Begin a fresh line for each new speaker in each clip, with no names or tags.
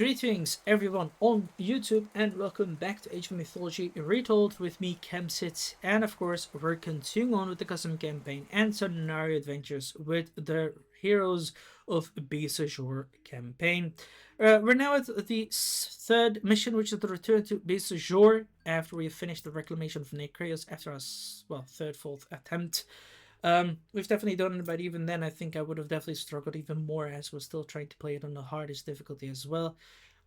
Greetings everyone on YouTube and welcome back to Age of Mythology Retold with me, Kemsit, and of course we're continuing on with the custom campaign and scenario adventures with the heroes of Beausejour campaign. We're now at the third mission, which is the return to Beausejour after we have finished the reclamation of Necreus after our third, fourth attempt. We've definitely done it, but even then, I think I would have definitely struggled even more as we're still trying to play it on the hardest difficulty as well.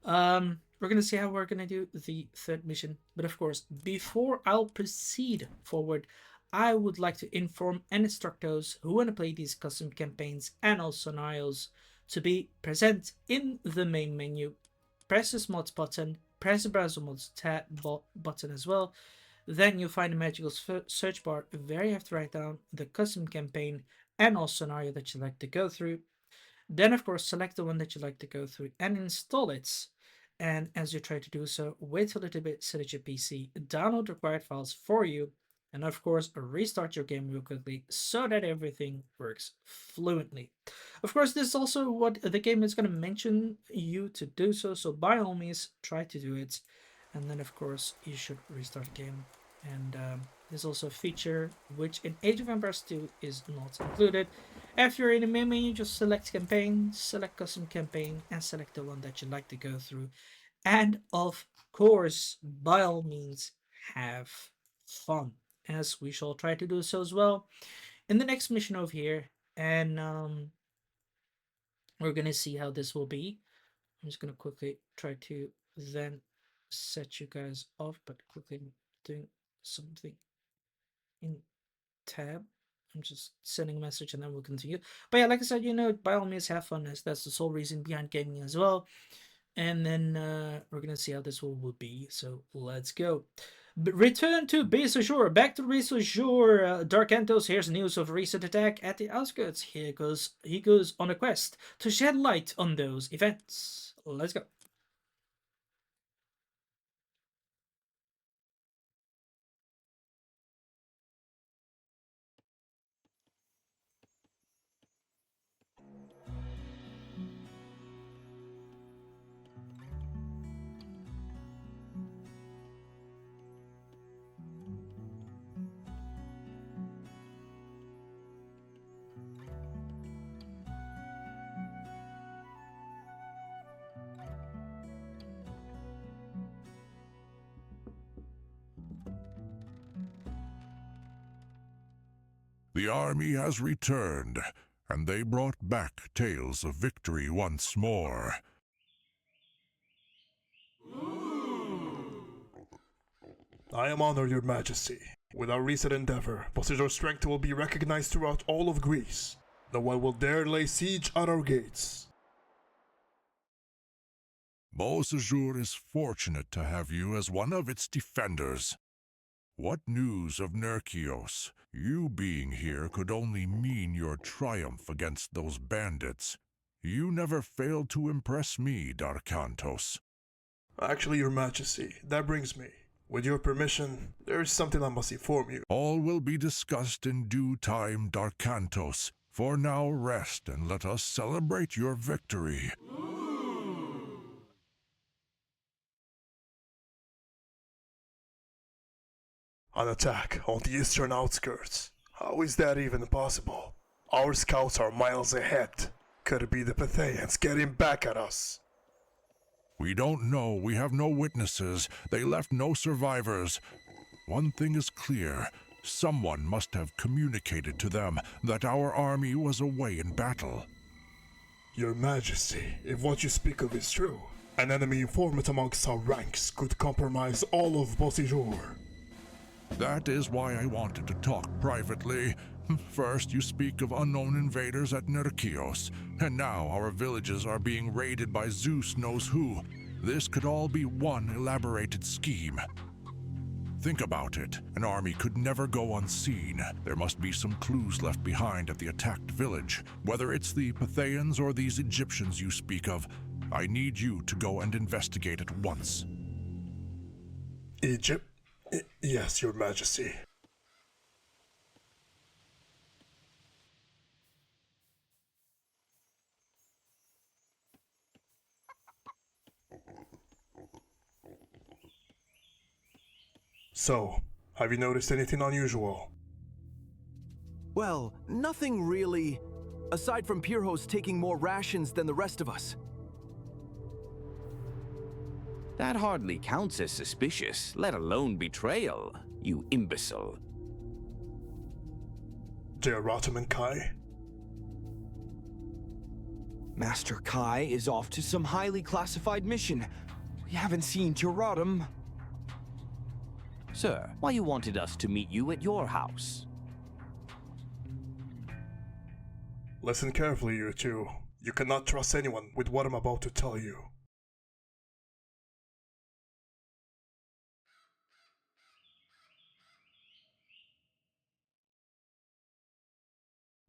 We're gonna see how we're gonna do the third mission, but of course, before I'll proceed forward, I would like to inform and instruct those who want to play these custom campaigns and also scenarios to be present in the main menu. Press this mods button, press the browser mods tab button as well, then you'll find a magical search bar where you have to write down the custom campaign and also scenario that you'd like to go through. Then, of course, select the one that you'd like to go through and install it. And as you try to do so, wait a little bit so that your PC download required files for you. And of course, restart your game real quickly so that everything works fluently. Of course, this is also what the game is going to mention you to do so by all means, try to do it. And then, of course, you should restart the game. And there's also a feature which in Age of Empires 2 is not included. After you're in the main menu, just select campaign, select custom campaign, and select the one that you'd like to go through. And of course, by all means, have fun, as we shall try to do so as well in the next mission over here. And we're gonna see how this will be. I'm just gonna quickly try to then set you guys off, but quickly doing something in tab. I'm just sending a message and then we'll continue. But yeah, like I said, by all means have fun, as that's the sole reason behind gaming as well. And then we're gonna see how this will be. So let's go. Return to Beausejour. Back to Beausejour. Dark Antos hears news of a recent attack at the outskirts. He goes on a quest to shed light on those events. Let's go.
The army has returned, and they brought back tales of victory once more.
I am honored, Your Majesty. With our recent endeavor, Beausejour's strength will be recognized throughout all of Greece. No one will dare lay siege at our gates.
Beausejour is fortunate to have you as one of its defenders. What news of Nerkios? You being here could only mean your triumph against those bandits. You never failed to impress me, Darkantos.
Actually, Your Majesty, that brings me. With your permission, there is something I must inform you.
All will be discussed in due time, Darkantos. For now, rest and let us celebrate your victory.
An attack on the eastern outskirts. How is that even possible? Our scouts are miles ahead. Could it be the Pythians getting back at us?
We don't know. We have no witnesses. They left no survivors. One thing is clear. Someone must have communicated to them that our army was away in battle.
Your Majesty, if what you speak of is true, an enemy informant amongst our ranks could compromise all of Beausejour.
That is why I wanted to talk privately. First, you speak of unknown invaders at Nerkios, and now our villages are being raided by Zeus knows who. This could all be one elaborated scheme. Think about it. An army could never go unseen. There must be some clues left behind at the attacked village. Whether it's the Pythians or these Egyptians you speak of, I need you to go and investigate at once.
Egypt? Yes, Your Majesty. So, have you noticed anything unusual?
Well, nothing really, aside from Pirhos taking more rations than the rest of us.
That hardly counts as suspicious, let alone betrayal, you imbecile.
Dear Rotom and Kai?
Master Kai is off to some highly classified mission. We haven't seen Rotom.
Sir, why you wanted us to meet you at your house?
Listen carefully, you two. You cannot trust anyone with what I'm about to tell you.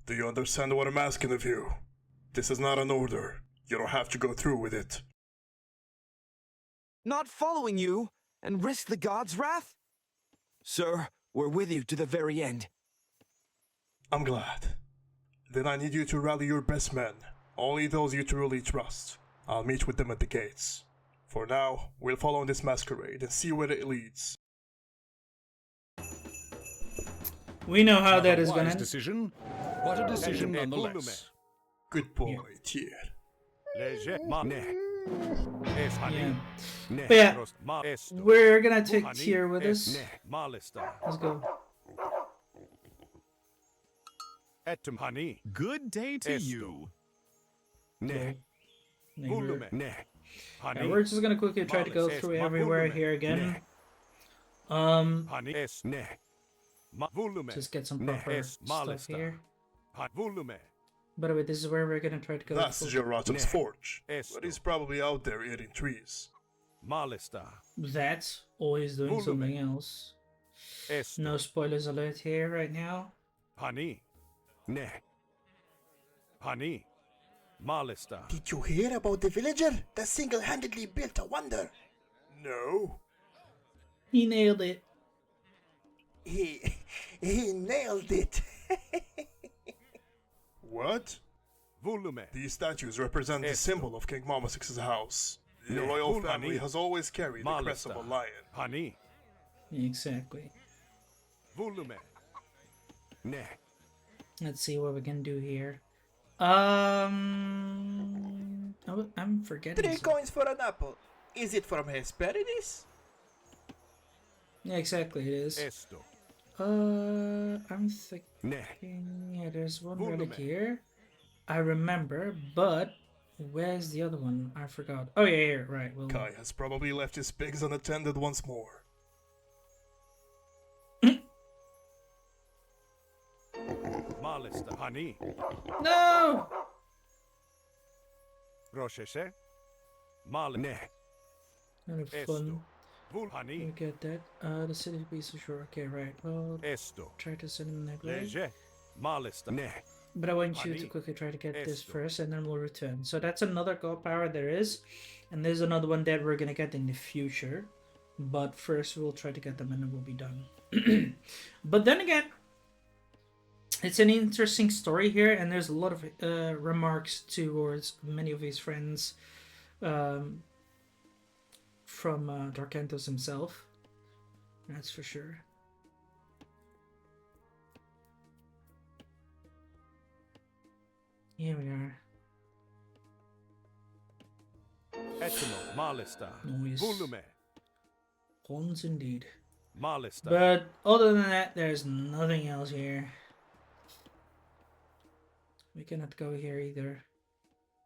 Do you understand what I'm asking of you? This is not an order. You don't have to go through with it.
Not following you and risk the gods' wrath? Sir, we're with you to the very end.
I'm glad. Then I need you to rally your best men, only those you truly trust. I'll meet with them at the gates. For now, we'll follow this masquerade and see where it leads.
We know how that is going to end.
Decision. What a decision nonetheless.
Good boy, Tyr.
Yeah. But yeah, we're gonna take Tyr with us. Let's go.
Good day to you.
Okay. Yeah, we're just gonna quickly try to go through everywhere here again. Just get some proper stuff here. By the way, this is where we're gonna try to go.
That's Rotom's forge, but he's probably out there eating trees.
That's always doing something else. No spoilers alert here right now.
Did you hear about the villager that single-handedly built a wonder?
No.
He nailed it.
He nailed it.
What? These statues represent the symbol of King Mamasix's house. The royal family has always carried the crest of a lion.
Exactly. Let's see what we can do here. Oh, I'm forgetting.
3 coins for an apple. Is it from Hesperides?
Yeah, exactly, it is. I'm thinking. Yeah, there's one relic here. I remember, but where's the other one? I forgot. Oh yeah, here, right. Well,
Kai has probably left his pigs unattended once more.
no. Kind of fun. We get that. The city of Beausejour. Okay, right. Well, try to send him that way. But I want you to quickly try to get this first, and then we'll return. So that's another god power there is, and there's another one that we're gonna get in the future. But first, we'll try to get them, and it will be done. But then again, it's an interesting story here, and there's a lot of remarks towards many of his friends from Darkantos himself. That's for sure. Here we are. Noise. Horns indeed. But other than that, there's nothing else here. We cannot go here either.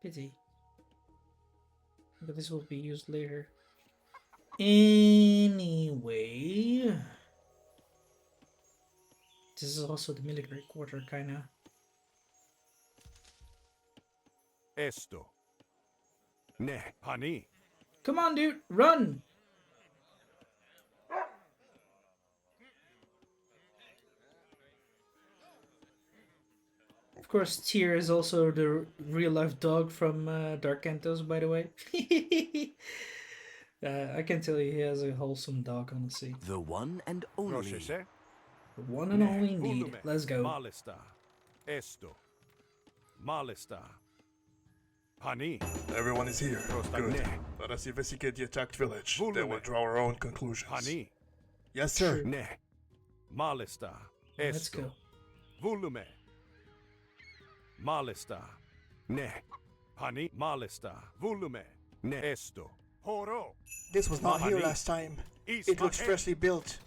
Pity. But this will be used later. Anyway. This is also the military quarter, kinda. Come on, dude, run! Of course, Tyr is also the real-life dog from Darkantos, by the way. I can tell you he has a wholesome dog, honestly.
The one and only.
The one and only indeed. Let's go.
Everyone is here. Good. Let us investigate the attacked village. Then we'll draw our own conclusions. Yes, sir.
True.
Ne. Malista.
Let's
Esto.
go.
Volume. Malista. Ne. Hani. Malista. Volume. Ne. Esto. Horo.
This was not here
Mahani.
last time.
Is
It looks
Mahe.
freshly built.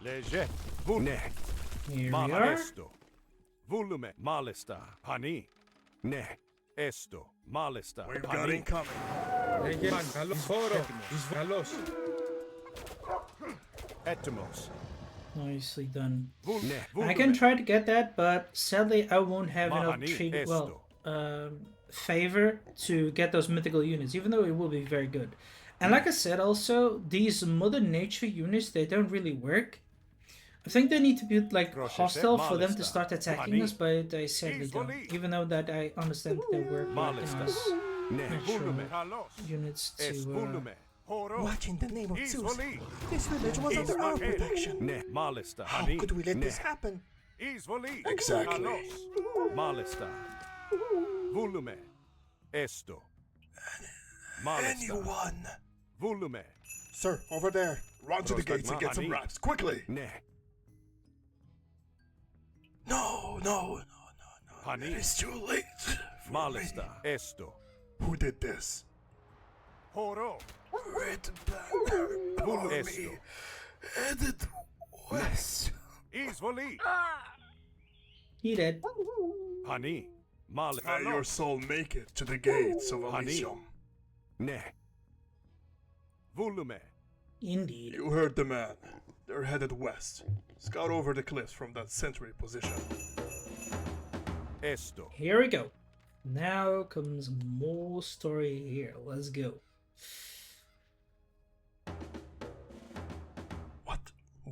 Leje. Vul. Ne.
Here we
Mala
are.
esto. Volume. Malista. Hani. Ne. Esto. Malista.
We've got
Hani.
incoming.
Etimos.
Nicely done.
Ne.
I can try to get that, but sadly I won't have enough
Mahani
favor to get those mythical units, even though it will be very good. And like I said, also these Mother Nature units, they don't really work. I think they need to be like hostile for them to start attacking us, but they sadly don't. Even though that I understand that they work as
Ne.
natural
Volume. Halos.
units
Es
to.
volume. Horo.
What in the name of
Is
Zeus?
voli.
This village was
Is
under our
Mahe.
protection.
Ne. Malista.
How
Hani.
could we let
Ne.
this happen?
Is voli.
Exactly.
Halos. Malista. Volume. Esto. Malista.
Anyone?
Volume.
Sir, over there.
Run to the gates and get some
Mahani.
wraps, quickly!
Ne.
No, no, no, no, no.
Hani.
It is too late for
Malista.
me.
Esto.
Who did this?
Horo.
Red Banner Army
Esto.
headed west.
Is voli.
He did.
Hani. Malista.
May your soul make it to the gates of Elysium.
Ne. Volume.
Indeed.
You heard the man. They're headed west. Scout over the cliffs from that sentry position.
Esto.
Here we go. Now comes more story here. Let's go.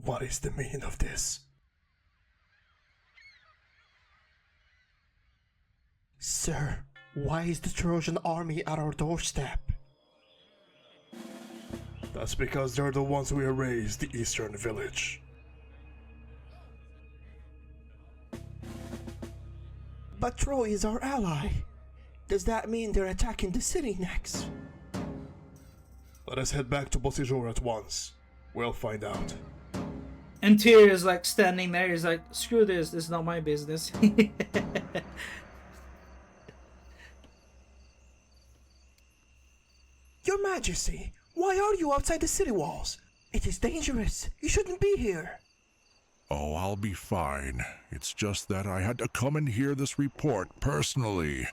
What is the meaning of this?
Sir, why is the Trojan army at our doorstep?
That's because they're the ones who erased the eastern village.
But Troy is our ally. Does that mean they're attacking the city next?
Let us head back to Beausejour at once. We'll find out.
And Tyr is like standing there. He's like, screw this. This is not my business.
Your Majesty, why are you outside the city walls? It is dangerous. You shouldn't be here.
Oh, I'll be fine. It's just that I had to come and hear this report personally.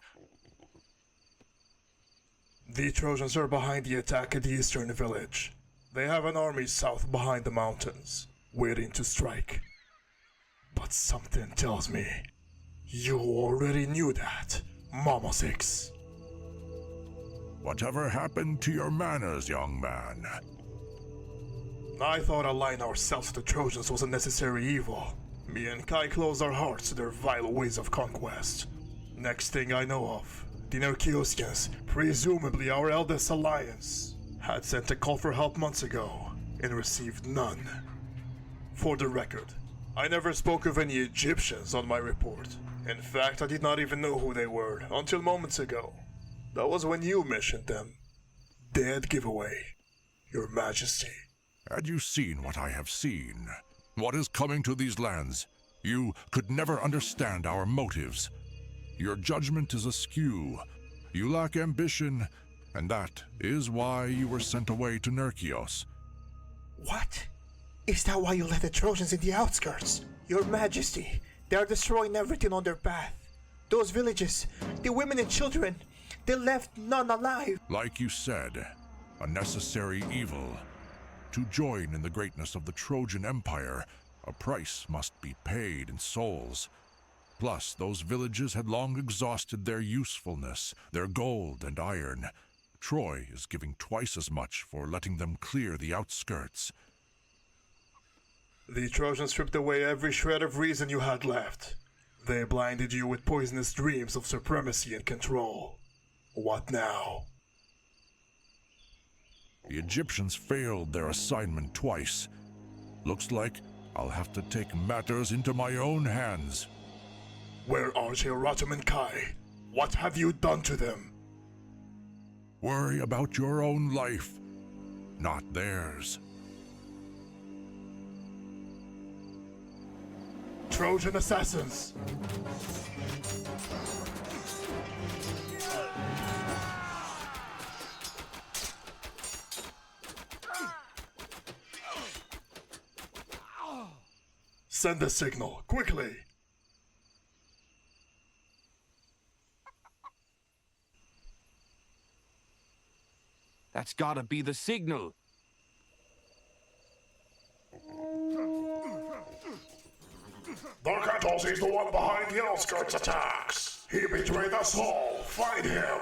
The Trojans are behind the attack at the eastern village. They have an army south behind the mountains, waiting to strike. But something tells me you already knew that, Mama Six.
Whatever happened to your manners, young man?
I thought aligning ourselves to the Trojans was a necessary evil. Me and Kai closed our hearts to their vile ways of conquest. Next thing I know of, the Nerkiosians, presumably our eldest alliance, had sent a call for help months ago and received none. For the record, I never spoke of any Egyptians on my report. In fact, I did not even know who they were until moments ago. That was when you mentioned them. Dead giveaway, Your Majesty.
Had you seen what I have seen? What is coming to these lands? You could never understand our motives. Your judgment is askew. You lack ambition, and that is why you were sent away to Nerkios.
What? Is that why you let the Trojans in the outskirts? Your Majesty, they are destroying everything on their path. Those villages, the women and children, they left none alive.
Like you said, a necessary evil. To join in the greatness of the Trojan Empire, a price must be paid in souls. Plus, those villages had long exhausted their usefulness, their gold and iron. Troy is giving twice as much for letting them clear the outskirts.
The Trojans stripped away every shred of reason you had left. They blinded you with poisonous dreams of supremacy and control. What now?
The Egyptians failed their assignment twice. Looks like I'll have to take matters into my own hands.
Where are Jehoram and Kai? What have you done to them?
Worry about your own life. not theirs.
Trojan assassins! Send the signal, quickly!
That's gotta be the signal.
Darkantos is the one behind the outskirts attacks. He betrayed us all. Find him.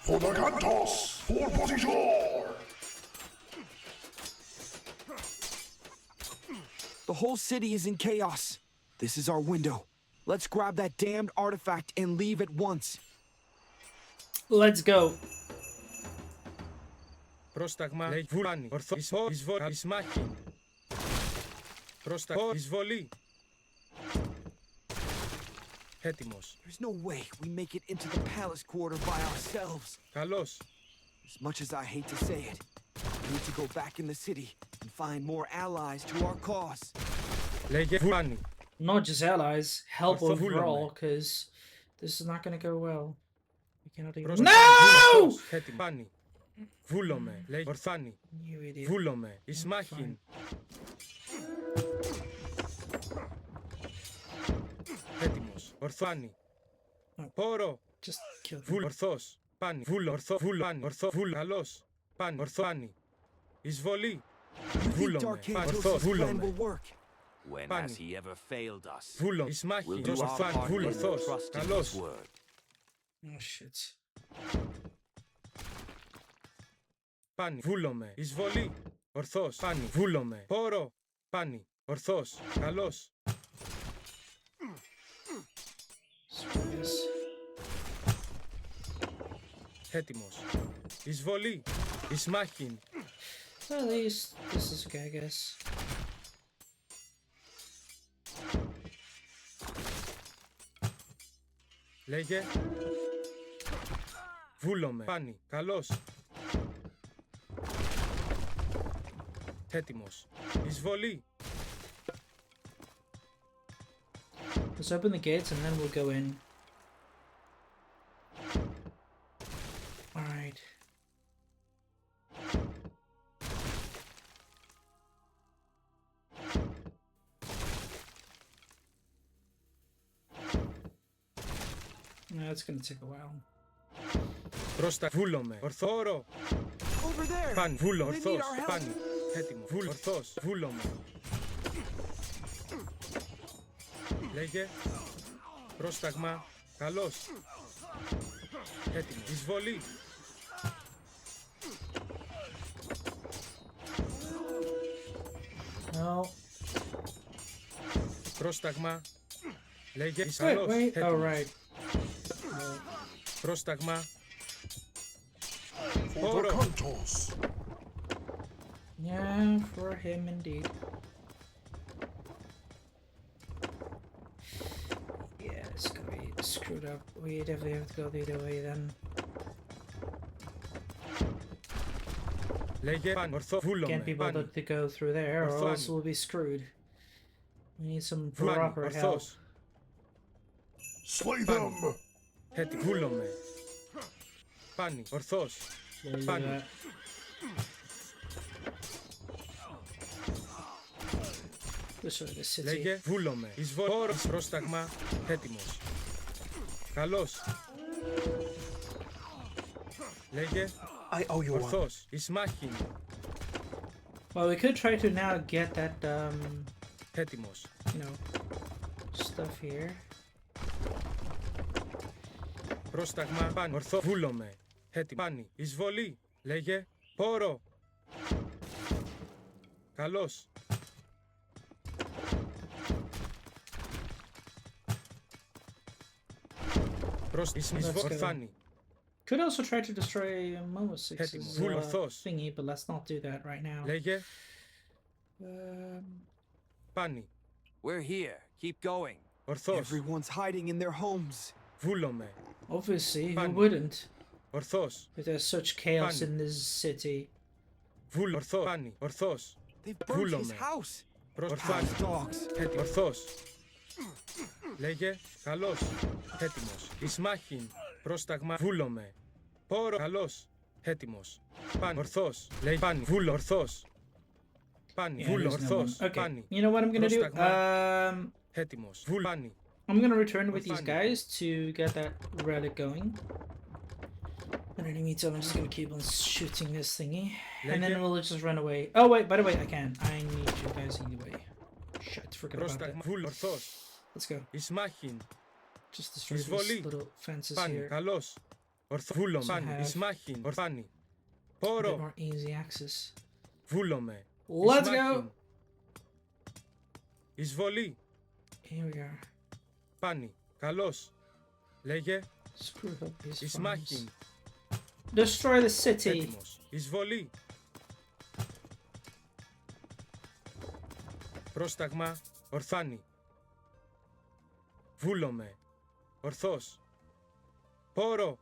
For Darkantos, for Beausejour.
The whole city is in chaos. This is our window. Let's grab that damned artifact and leave at once.
Let's go.
Πρόσταγμα λέει βουλάνι. Ορθό εισβολή. Πρόσταγμα εισβολή. Έτοιμος.
There's no way we make it into the palace quarter by ourselves.
Καλώς.
As much as I hate to say it, we need to go back in the city and find more allies to our cause.
Λέγε βουλάνι.
Not just allies, help
Ortho
overall,
Vulome.
because this is not going to go well. We cannot even.
No!
No!
Έτοιμο. Βούλομε. Λέει ορθάνι.
You idiot.
Βούλομε. Ισμάχιν. Έτοιμος. Ορθάνι. Πόρο.
Just kill them.
Βουλ. Ορθός. Πάνι. Βούλο. Ορθό. Βουλάνι. Ορθό. Βουλ. Καλώς. Πάνι. Ορθάνι. Εισβολή.
You think
Βούλομε. Πάνι. Ορθός.
Darkantos' plan will
Βούλομε.
work?
When
Pani.
has he ever failed us?
Βούλο.
We'll
Ισμάχιν.
do our
Ορθάνι.
part
Βούλ.
and
Ορθός.
trust in his
Καλώς.
word.
Oh shit.
Πάνι. Βούλομε. Εισβολή. Ορθός. Πάνι. Βούλομε. Πόρο. Πάνι. Ορθός. Καλώς.
Screw this.
Έτοιμος. Εισβολή. Ισμάχιν.
Well, at least this is okay, I guess.
Λέγε. Βούλομε. Πάνι. Καλώς. Έτοιμος. Εισβολή.
Let's open the gates and then we'll go in. Alright. No, it's gonna take a while.
Πρόστα. Βούλομε. Ορθόρο.
Over there!
Πάνι. Βούλο.
They need
Ορθός.
our help.
Πάνι. Έτοιμο. Βούλ. Ορθός. Βούλομε. Λέγε. Πρόσταγμα. Καλώς. Έτοιμο. Εισβολή.
No.
Πρόσταγμα. Λέγε.
Wait,
Καλώς.
wait.
Έτοιμος.
Oh, right.
Πρόσταγμα.
For
Poro.
Darkantos.
Yeah, for him indeed. Yeah, it's gonna be screwed up. We definitely have to go the other way then.
Λέγε. Πάνι. Ορθό. Βούλομε.
Can't be
Πάνι.
bothered to go through there, or
Orthani.
else we'll be screwed. We need some
Βούλομε.
proper help.
Ορθός.
Slay them!
Έτοιμο. Βούλομε. Πάνι. Ορθός.
We'll do
Pani.
that. Destroy the city.
Λέγε. Βούλομε. Εισβόλ. Πρόσταγμα. Έτοιμος. Καλώς. Λέγε.
I owe you one.
Ορθός. Ισμάχιν.
Well, we could try to now get that,
Έτοιμος.
you know, stuff here.
Πρόσταγμα. Πάνι. Ορθό. Βούλομε. Έτοιμο. Πάνι. Εισβολή. Λέγε. Πόρο. Καλώς. Εισβολή. Ορθάνι.
Could also try to destroy Momosix's
Έτοιμος. Βουλορθός.
thingy, but let's not do that right now.
Λέγε.
Um,
Πάνι.
We're here. Keep going.
Ορθός.
Everyone's hiding in their homes.
Βούλομε.
obviously, who
Pani.
wouldn't?
Ορθώς.
There's such chaos
Πάνι.
in this city.
Βούλο. Ορθώς. Πάνι. Ορθώς.
They've burnt his
Βούλομαι.
house.
Ορθάνι.
House dogs.
Έτοιμος. Ορθώς. Λέγε. Καλώς. Έτοιμος. Ισμάχιν. Πρόσταγμα. Βούλομαι. Πόρο. Καλώς. Έτοιμος. Πάνι. Ορθώς. Λέει πάνι. Βούλο. Ορθώς. Πάνι.
Yeah,
Βούλο.
there's no
Ορθώς.
one. Okay.
Πάνι.
You know what I'm gonna do?
Πρόσταγμα. Έτοιμος. Βούλο. Πάνι.
I'm gonna return with these
Ορθάνι.
guys to get that relic going. But in the meantime, I'm just gonna keep on shooting this thingy. And then
Λέγε.
we'll just run away. Oh wait, by the way, I can. I need you guys anyway. Shit, forgot about
Πρόσταγμα.
that.
Βούλο. Ορθώς.
Let's go.
Ισμάχιν.
Just destroy these
Εισβολή.
little fences
Πάνι.
here.
Καλώς. Ορθώ. Βούλο.
So
Πάνι.
have
Ισμάχιν. Ορθάνι.
A bit
Πόρο.
more easy access.
Βούλομαι.
Let's
Ισμάχιν.
go!
Εισβολή.
Here we are.
Πάνι. Καλώς. Λέγε.
Screw up these farms.
Ισμάχιν.
Destroy the city!
Έτοιμος. Εισβολή. Πρόσταγμα. Ορθάνι. Βούλομαι. Ορθώς. Πόρο.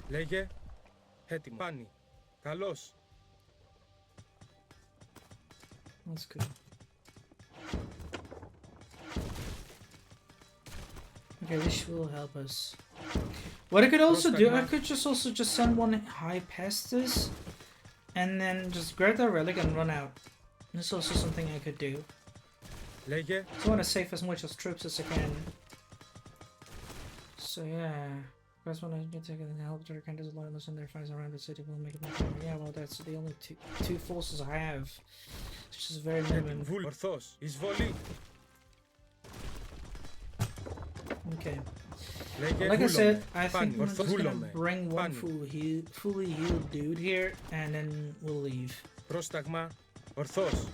Λέγε. Έτοιμο. Πάνι. Καλώς.
That's good. Okay, this will help us. What I could also do, I could just send one high past this, and then just grab that relic and run out. That's also something I could do.
Λέγε.
So I want to save as much as troops as I can. So yeah, first one I get taken and help to kind of loyalists and their fires around the city will make it much better. Yeah, well that's the only two forces I have, which is very minimum.
Βούλ. Ορθώς. Εισβολή.
Okay.
Λέγε.
Like I
Βούλομαι.
said, I think
Πάνι.
we're
Ορθώς.
just gonna
Βούλομαι.
bring one
Πάνι.
fully healed dude here, and then we'll leave.
Πρόσταγμα. Ορθώς.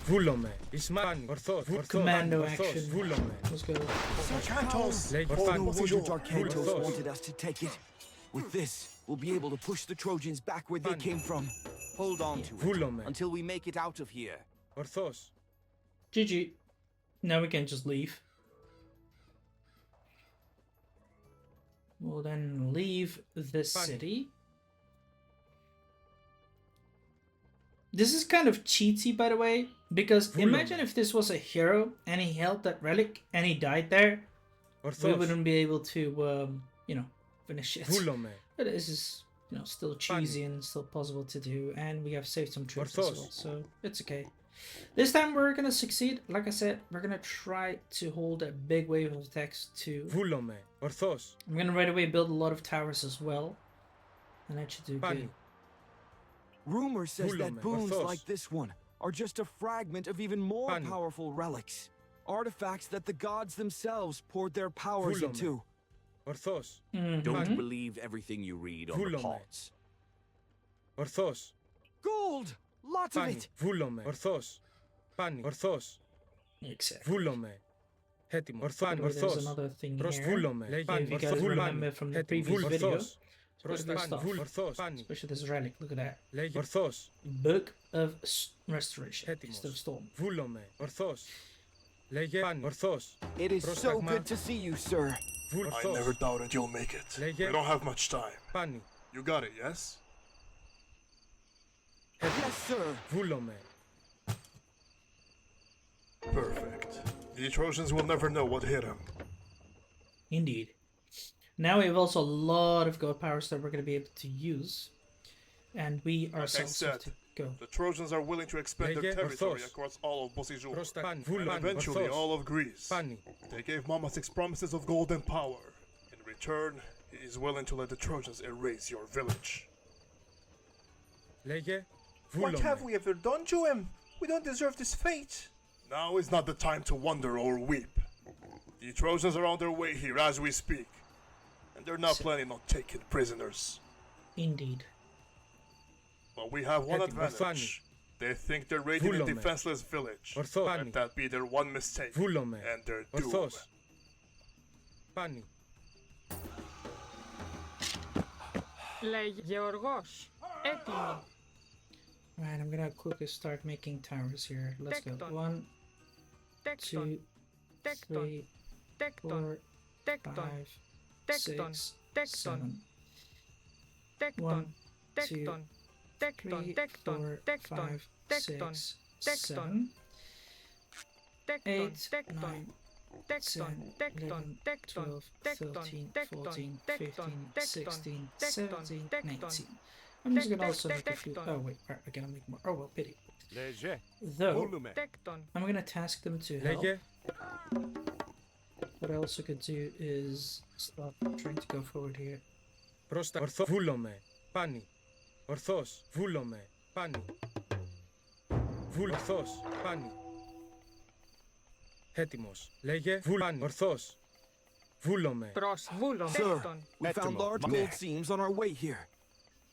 Βούλομαι. Ισμάνι. Ορθώς.
Commando
Ορθώς.
action.
Vούλομαι.
Let's go.
Cantos!
Λέγε.
Oh,
Ορθάνι.
no wonder
Beausejour.
Darkantos
Ορθώς.
wanted us to take it. With this, we'll be able to push the Trojans back where they
Πάνι.
came from. Hold on to it
Βούλομαι.
until we make it out of here.
Ορθώς.
GG. Now we can just leave. We'll then leave the
Fine.
city. This is kind of cheaty, by the way, because imagine if this was a hero and he held that relic and he died there, we
Ορθώς.
wouldn't be able to, finish it.
Βούλομαι.
But this is, still cheesy and still possible to do, and we have saved some troops as
Orthos.
well, so it's okay. This time we're gonna succeed. Like I said, we're gonna try to hold a big wave of attacks too.
Βούλομαι. Ορθώς.
I'm gonna right away build a lot of towers as well, and that should do
Πάνι.
good.
Rumor says that
Βούλομαι.
boons
Ορθώς.
like this one are just a fragment of even more
Πάνι.
powerful relics. Artifacts that the gods themselves poured their powers
Βούλομαι.
into.
Ορθώς.
Don't
Πάνι.
believe everything you read on the
Βούλομαι.
pots.
Ορθώς.
Gold! Lots of
Πάνι.
it!
Βούλομαι. Ορθώς. Πάνι. Ορθώς.
Exactly.
Βούλομαι. Έτοιμο. Ορθάνι.
There's
Ορθώς.
another thing
Προς
here.
βούλομαι. Λέγε.
If
Πάνι.
you guys
Ορθώς.
remember from the
Έτοιμο.
previous video,
Ορθώς. Προς
good
τα
stuff.
βούλ. Ορθώς. Πάνι.
Especially this relic. Look at that.
Λέγε. Ορθώς.
Book of Restoration.
Έτοιμος.
Instead of Storm.
Βούλομαι. Ορθώς. Λέγε. Πάνι. Ορθώς.
It is so
Πρόσταγμα.
good to see you, sir.
Βούλ.
I
Ορθώς.
never doubted you'll make it.
Λέγε.
We don't have much time.
Πάνι.
You got it, yes?
Yes, sir.
Βούλομαι.
Perfect. The Trojans will never know what hit him.
Indeed. Now we have also a lot of god powers that we're going to be able to use, and we ourselves have to
said,
go.
The Trojans are willing to expand their
Λέγε.
territory
Ορθώς.
across all of Beausejour.
Προς τα πάνι.
And
Βούλομαι.
eventually
Ορθώς.
all of Greece.
Πάνι.
They gave Mamathix promises of gold and power. In return, he is willing to let the Trojans erase your village.
Λέγε.
What have
Βούλομαι.
we ever done to him? We don't deserve this fate.
Now is not the time to wonder or weep. The Trojans are on their way here as we speak. And they're not planning on taking prisoners.
Indeed.
But we have one
Έτοιμο.
advantage. They think they're raiding a
Βούλομαι.
defenseless village.
Ορθώς.
Let
Πάνι.
that be their one mistake.
Βούλομαι.
And their doom.
Ορθώς. Πάνι.
Λέγε Γεωργός. Έτοιμοι.
Alright, I'm gonna quickly start making towers here. Let's go.
Tecton.
1,
Tecton.
2,
Tecton.
3,
Tecton.
4,
Tecton.
5,
Tecton.
6,
Tecton.
7.
Tecton.
1, 2,
Tecton. Tecton.
3,
Tecton.
4,
Tecton.
5,
Tecton.
6,
Tecton.
7,
Tecton.
8,
Tecton.
9,
Tecton.
10,
Tecton.
11,
Tecton.
12,
Tecton.
13,
Tecton.
14,
Tecton.
15,
Tecton.
16,
Tecton.
17,
Tecton.
19. I'm just gonna also make a few.
Tecton.
Oh, wait, alright, I gotta make more. Oh, well, pity.
Leje.
Though,
Volume.
Tecton.
I'm gonna task them to help.
Λέγε.
What I also could do is stop trying to go forward here.
Προς τα ορθό. Βούλομαι. Πάνι. Ορθός. Βούλομαι. Πάνι. Ορθός. Πάνι. Έτοιμος. Λέγε. Πάνι. Ορθός. Βούλομαι. Προς. Βούλομαι.
Sir,
Τέκτον.
we found large gold seams on our way here.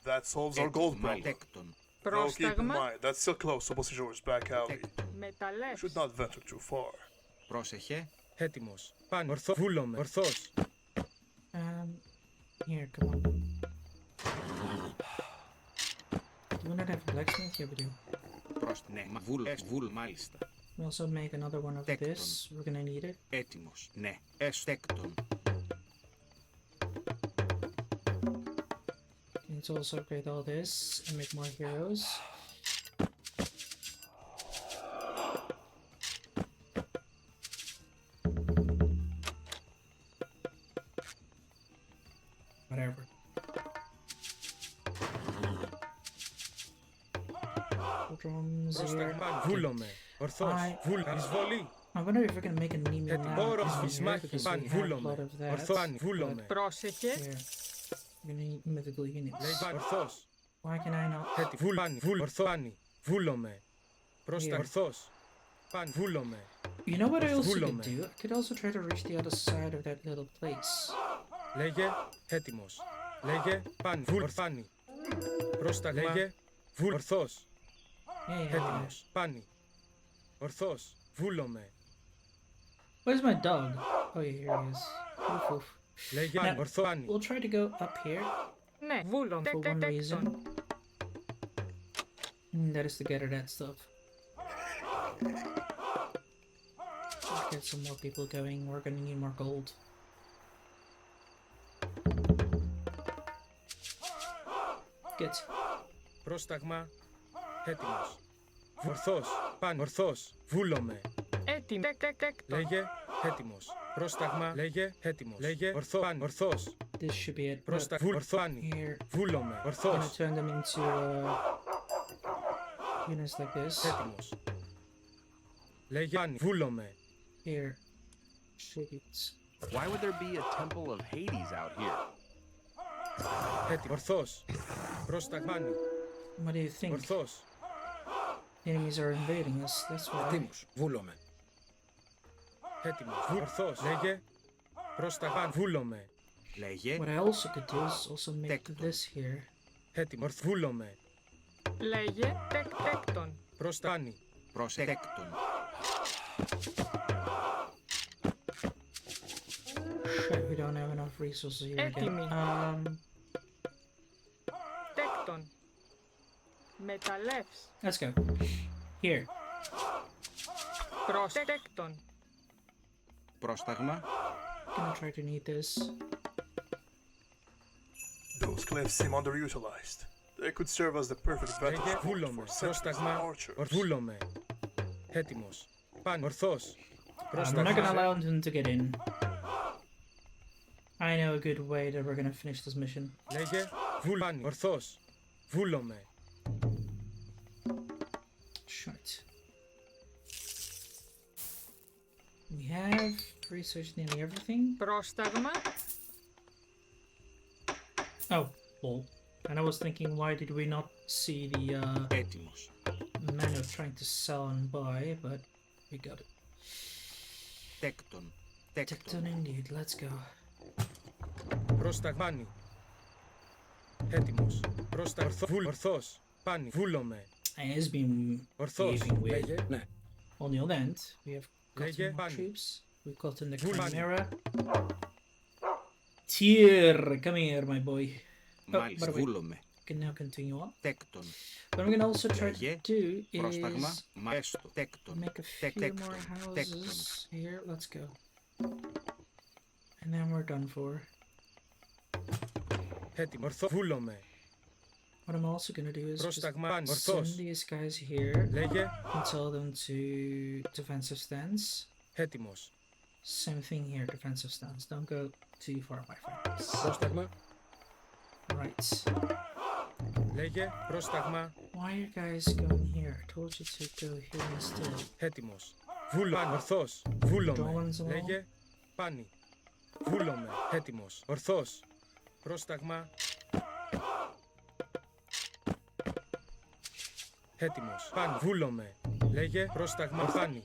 That solves our gold problem.
Τέκτον.
Though keep in
Πρόσταγμα.
mind, that's still close to Beausejour's back alley. We
Μεταλλεύς.
should not venture too far.
Πρόσεχε.
Έτοιμος. Πάνι. Ορθό. Βούλομαι. Ορθός.
Here, come on. Do we not have blacksmith? Yeah, we do.
Προς ναι. Βούλ μάλιστα.
We also make another one of
Tecton.
this. We're gonna need it.
Έτοιμος. Ναι. Τέκτον.
Let's also upgrade all this and make more heroes. Whatever. Drums here.
Πρόσταγμα. Βούλομαι. Ορθός.
I-
Βούλομαι. Εισβολή.
I wonder if we're gonna make an enemy
Έτοιμο.
lab
Όρος.
on here
Φυσμάχη.
because
Πάνι.
we have a lot
Βούλομαι.
of that.
Ορθό. Πάνι. Βούλομαι.
Πρόσεχε. We're gonna need mythical units.
Λέγε. Ορθός.
Why can I not?
Έτοιμο. Βούλ. Πάνι. Βούλ. Ορθό. Πάνι. Βούλομαι. Πρόστα.
Here.
Ορθός. Πάνι. Βούλομαι.
You know what I also could
Βούλομαι.
do? I could also try to reach the other side of that little place.
Λέγε. Έτοιμος. Λέγε. Πάνι. Βούλ. Ορθάνι. Πρόσταγμα. Λέγε. Βούλ. Ορθός.
Yeah.
Έτοιμος. Πάνι. Ορθός. Βούλομαι.
Where's my dog? Oh yeah, here he is. Woof woof.
Λέγε.
Now,
Ορθό. Πάνι.
We'll try to go up here
Ναι. Βούλομαι.
for one reason. That is to gather that stuff. Get some more people going. We're gonna need more gold. Good.
Πρόσταγμα. Έτοιμος. Ορθός. Πάνι. Ορθός. Βούλομαι. Έτοιμο. Λέγε. Έτοιμος. Πρόσταγμα. Λέγε. Έτοιμος. Λέγε. Ορθό. Πάνι. Ορθός.
This should be it. But
Πρόστα. Ορθό. Πάνι.
here,
Βούλομαι.
I'm gonna
Ορθός.
turn them into units like this.
Έτοιμος. Λέγε. Πάνι. Βούλομαι.
Here. Shit.
Why would there be a temple of Hades out here?
Έτοιμο. Ορθός. Πρόσταγμα. Πάνι.
What do you think?
Ορθός.
Enemies are invading us. That's why.
Έτοιμος. Βούλομαι. Έτοιμος. Ορθός. Λέγε. Πρόσταγμα. Πάνι. Βούλομαι.
Λέγε.
What I also could do is also make
Tecton.
this here.
Έτοιμος. Βούλομαι.
Λέγε τέκτον.
Πρόστα. Πάνι.
Τέκτον.
Shit, we don't have enough resources here
Έτοιμοι.
again.
Τέκτον. Μεταλλεύς.
Let's go. Here.
Προς τέκτον.
Πρόσταγμα.
Gonna try to need this.
Those cliffs seem underutilized. They could serve as the perfect vantage
Λέγε.
point
Βούλομαι.
for sentinels and
Πρόσταγμα.
archers.
Βούλομαι. Έτοιμος. Πάνι. Ορθός.
I'm not gonna
Πρόσταγμα.
allow them to get in. I know a good way that we're gonna finish this mission.
Λέγε. Πάνι. Ορθός. Βούλομαι.
Shite. We have researched nearly everything.
Πρόσταγμα.
Oh, lol. And I was thinking, why did we not see the
Έτοιμος.
menu trying to sell and buy, but we got it.
Τέκτον.
Tecton indeed, let's go.
Πρόσταγμα. Πάνι. Έτοιμος. Πρόστα. Ορθός. Πάνι. Βούλομαι.
And it's been
Ορθός.
behaving weird.
Λέγε. Ναι.
On the other end, we have
Λέγε.
gotten more
Πάνι.
troops. We've gotten the
Βούλμανι.
Chimera. Tyr, come here, my boy. by
Μάλιστα.
the way,
Βούλομαι.
can now continue on.
Τέκτον.
What I'm gonna also try to
Λέγε,
do
πρόσταγμα,
is
μαέστο, τέκτον,
make a few
τέκτον,
more
τέκτον.
houses here. Let's go. And then we're done for.
Έτοιμο. Ορθό. Βούλομαι.
What I'm also gonna do is just
Πρόσταγμα.
send
Ορθός.
these guys here
Λέγε.
and tell them to defensive stance.
Έτοιμος.
Same thing here, defensive stance. Don't go too far, my friends.
Πρόσταγμα.
Right.
Λέγε. Πρόσταγμα.
Why are you guys going here? I told you to go here instead.
Έτοιμος. Βούλομαι. Ορθός.
Drawings
Βούλομαι.
and all.
Λέγε. Πάνι. Βούλομαι. Έτοιμος. Ορθός. Πρόσταγμα. Έτοιμος. Πάνι. Βούλομαι. Λέγε. Πρόσταγμα. Πάνι.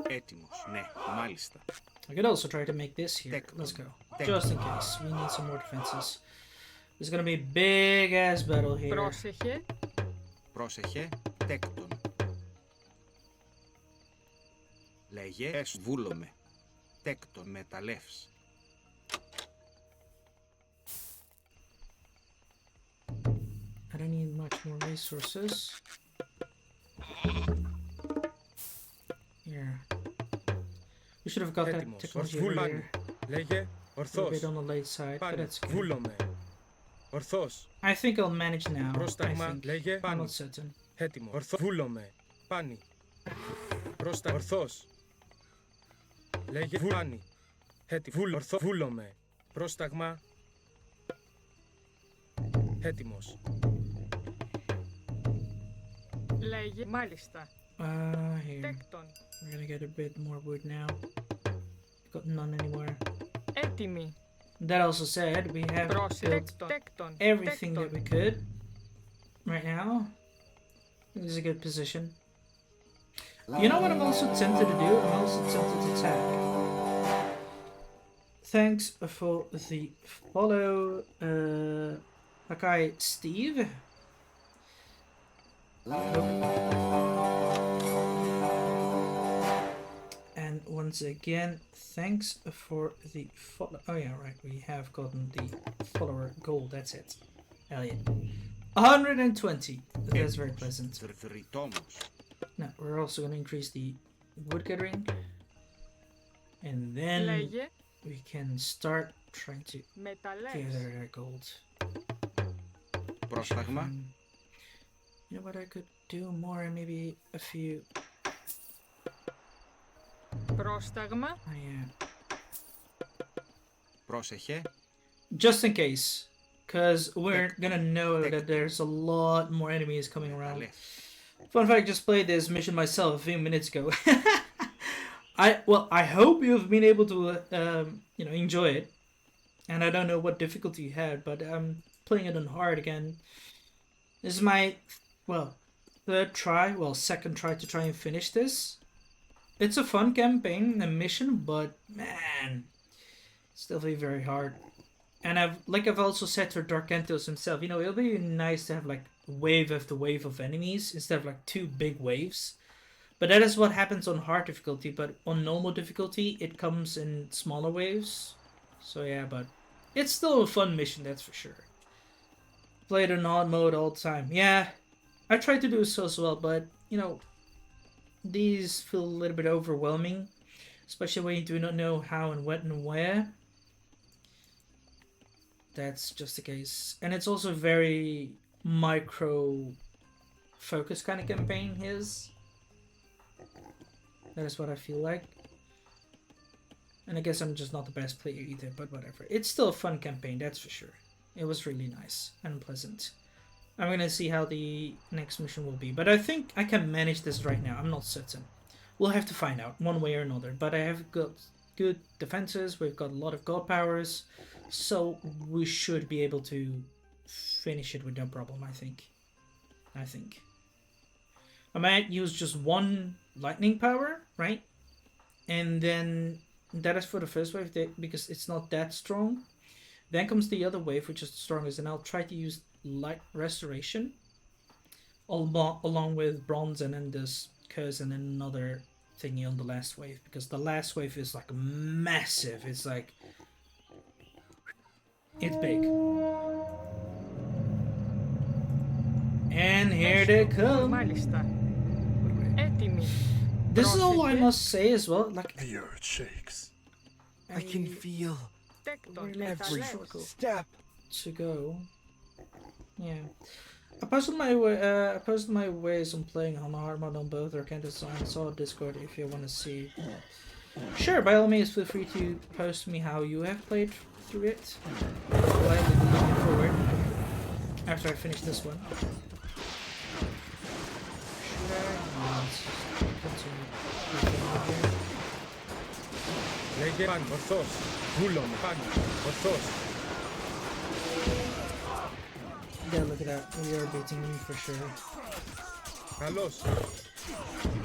Έτοιμος. Ναι, μάλιστα.
I could also try to make this here. Let's go. Just in case. We need some more defenses. There's gonna be a big ass battle here.
Πρόσεχε.
Πρόσεχε, τέκτον. Λέγε, βούλομαι. Τέκτον, μεταλλεύς.
I don't need much more resources. Here. We should have got that
Έτοιμος.
technology
Βούλομαι.
earlier.
Λέγε.
A little
Ορθός.
bit on the late side, but
Πάνι.
that's good.
Βούλομαι. Ορθός.
I think I'll manage now. I
Πρόσταγμα.
think.
Λέγε.
I'm
Πάνι.
not certain.
Έτοιμο. Ορθό. Βούλομαι. Πάνι. Πρόστα. Ορθός. Λέγε. Πάνι. Έτοιμο. Ορθό. Βούλομαι. Πρόσταγμα. Έτοιμος.
Λέγε. Μάλιστα.
Here.
Τέκτον.
We're gonna get a bit more wood now. Got none anymore.
Έτοιμη.
That also said, we have
Πρόσεχε.
built
Τέκτον.
everything that
Τέκτον.
we could right now. This is a good position. You know what I'm also tempted to do? I'm also tempted to tag. Thanks for the follow, Hakai Steve. And once again, thanks for the follow. Oh yeah, right. We have gotten the follower goal. That's it. Elliot. 120. That's very pleasant.
Θρητόμος.
Now we're also going to increase the wood gathering, and then
Λέγε.
we can start trying to
Μεταλλεύς.
gather that gold.
Πρόσταγμα.
You know what I could do more, and maybe a few.
Πρόσταγμα.
Oh yeah.
Πρόσεχε,
Just in case, because we're gonna know that there's a lot more enemies coming around.
μεταλλεύς.
Fun fact, I just played this mission myself a few minutes ago. I hope you've been able to enjoy it. And I don't know what difficulty you had, but I'm playing it on hard again. This is my second try to try and finish this. It's a fun campaign and mission, but man, it's definitely very hard. And I've also said to Darkentos himself, it'll be nice to have like wave after wave of enemies instead of like two big waves. But that is what happens on hard difficulty, but on normal difficulty it comes in smaller waves. So yeah, but it's still a fun mission, that's for sure. Play it on hard mode all the time. Yeah, I try to do so as well, but these feel a little bit overwhelming, especially when you do not know how and when and where. That's just the case. And it's also very micro focus kind of campaign his. That is what I feel like. And I guess I'm just not the best player either, but whatever. It's still a fun campaign, that's for sure. It was really nice and pleasant. I'm gonna see how the next mission will be, but I think I can manage this right now. I'm not certain. We'll have to find out one way or another, but I have got good defenses, we've got a lot of god powers, so we should be able to finish it with no problem, I think. I might use just one lightning power, right? And then that is for the first wave, because it's not that strong. Then comes the other wave, which is the strongest, and I'll try to use light restoration along with bronze, and then this curse, and then another thingy on the last wave, because the last wave is like massive. It's big. And here they come.
Μάλιστα. Έτοιμοι.
This is all I
Πρόσεχε.
must say as well. Like,
The earth shakes.
I can feel
Τέκτον.
Really
every
Μεταλλεύς.
step.
to go. Yeah. I posted my ways on playing on hard mode on both Arcantus and saw Discord if you want to see. Sure, by all means, feel free to post me how you have played through it. I'll be looking forward after I finish this one. Should I not continue here?
Λέγε πάνω, ορθώς. Βούλομαι, πάνω, ορθώς.
Yeah, look at that. We are beating me for sure.
Καλώς.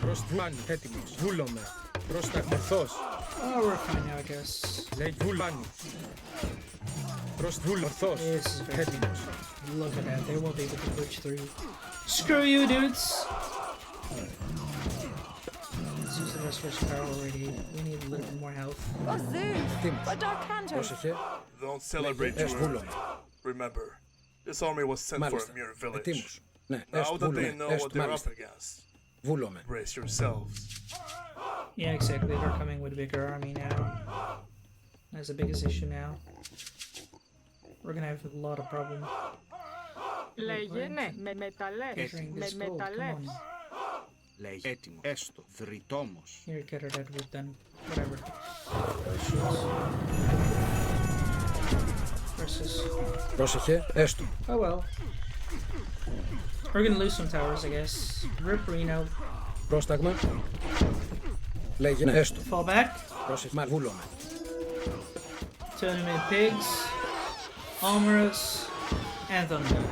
Προς τη μάνη, έτοιμος. Βούλομαι. Προς τα ορθώς.
Oh, we're fine now, I guess.
Λέγε βούλμάνη. Προς τη βούλ, ορθώς.
This is very
Έτοιμος.
Look at that. They won't be able to push through. Screw you, dudes! Let's use the restoration power already. We need a little bit more health.
Oh, Zeus!
Έτοιμος.
A dark canto!
Πρόσεχε.
Don't celebrate
Λέγε,
too
βούλομαι.
early. Remember, this army was sent for
Μάλιστα.
a mere village.
Έτοιμος. Ναι,
Now
έστω,
that they
βούλομαι.
know what
Έστω,
they're up
μάλιστα.
against,
Βούλομαι.
brace yourselves.
Yeah, exactly. They're coming with a bigger army now. That's the biggest issue now. We're gonna have a lot of problems.
Λέγε ναι, με μεταλλεύς.
Entering
Με
this gold. Come
μεταλλεύς.
on.
Λέγε έτοιμο. Έστω. Δρυτόμος.
Here, get her that wood then. Whatever. Versus.
Πρόσεχε, έστω.
Oh well. We're gonna lose some towers, I guess. Rip Reno.
Πρόσταγμα. Λέγε, ναι, έστω.
Fall back.
Πρόσεχε, μάλλον βούλομαι.
Two enemy pigs. Armorous. And Thunder.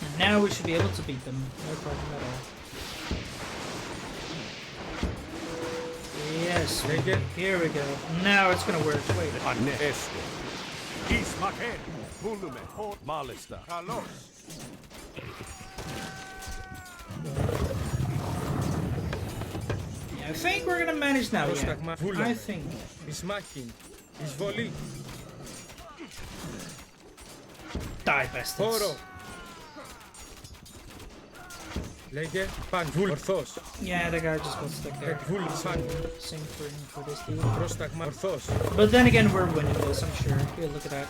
And now we should be able to beat them. No problem at all. Yes.
Λέγε.
Here we go. Now it's gonna work. Wait.
Ναι, έστω. Εις μαχαίρι. Βούλουμε. Μάλιστα. Καλώς.
Yeah, I think we're gonna manage now. Yeah.
Πρόσταγμα,
I
βούλομαι.
think.
Εις μάχην. Εισβολή.
Die, bastards.
Χώρο. Λέγε, παν, βούλ, ορθώς.
Yeah, the guy just got stuck there.
Βούλ, παν.
Same for this dude.
Πρόσταγμα, ορθώς.
But then again, we're winning this, I'm sure. Here, look at that.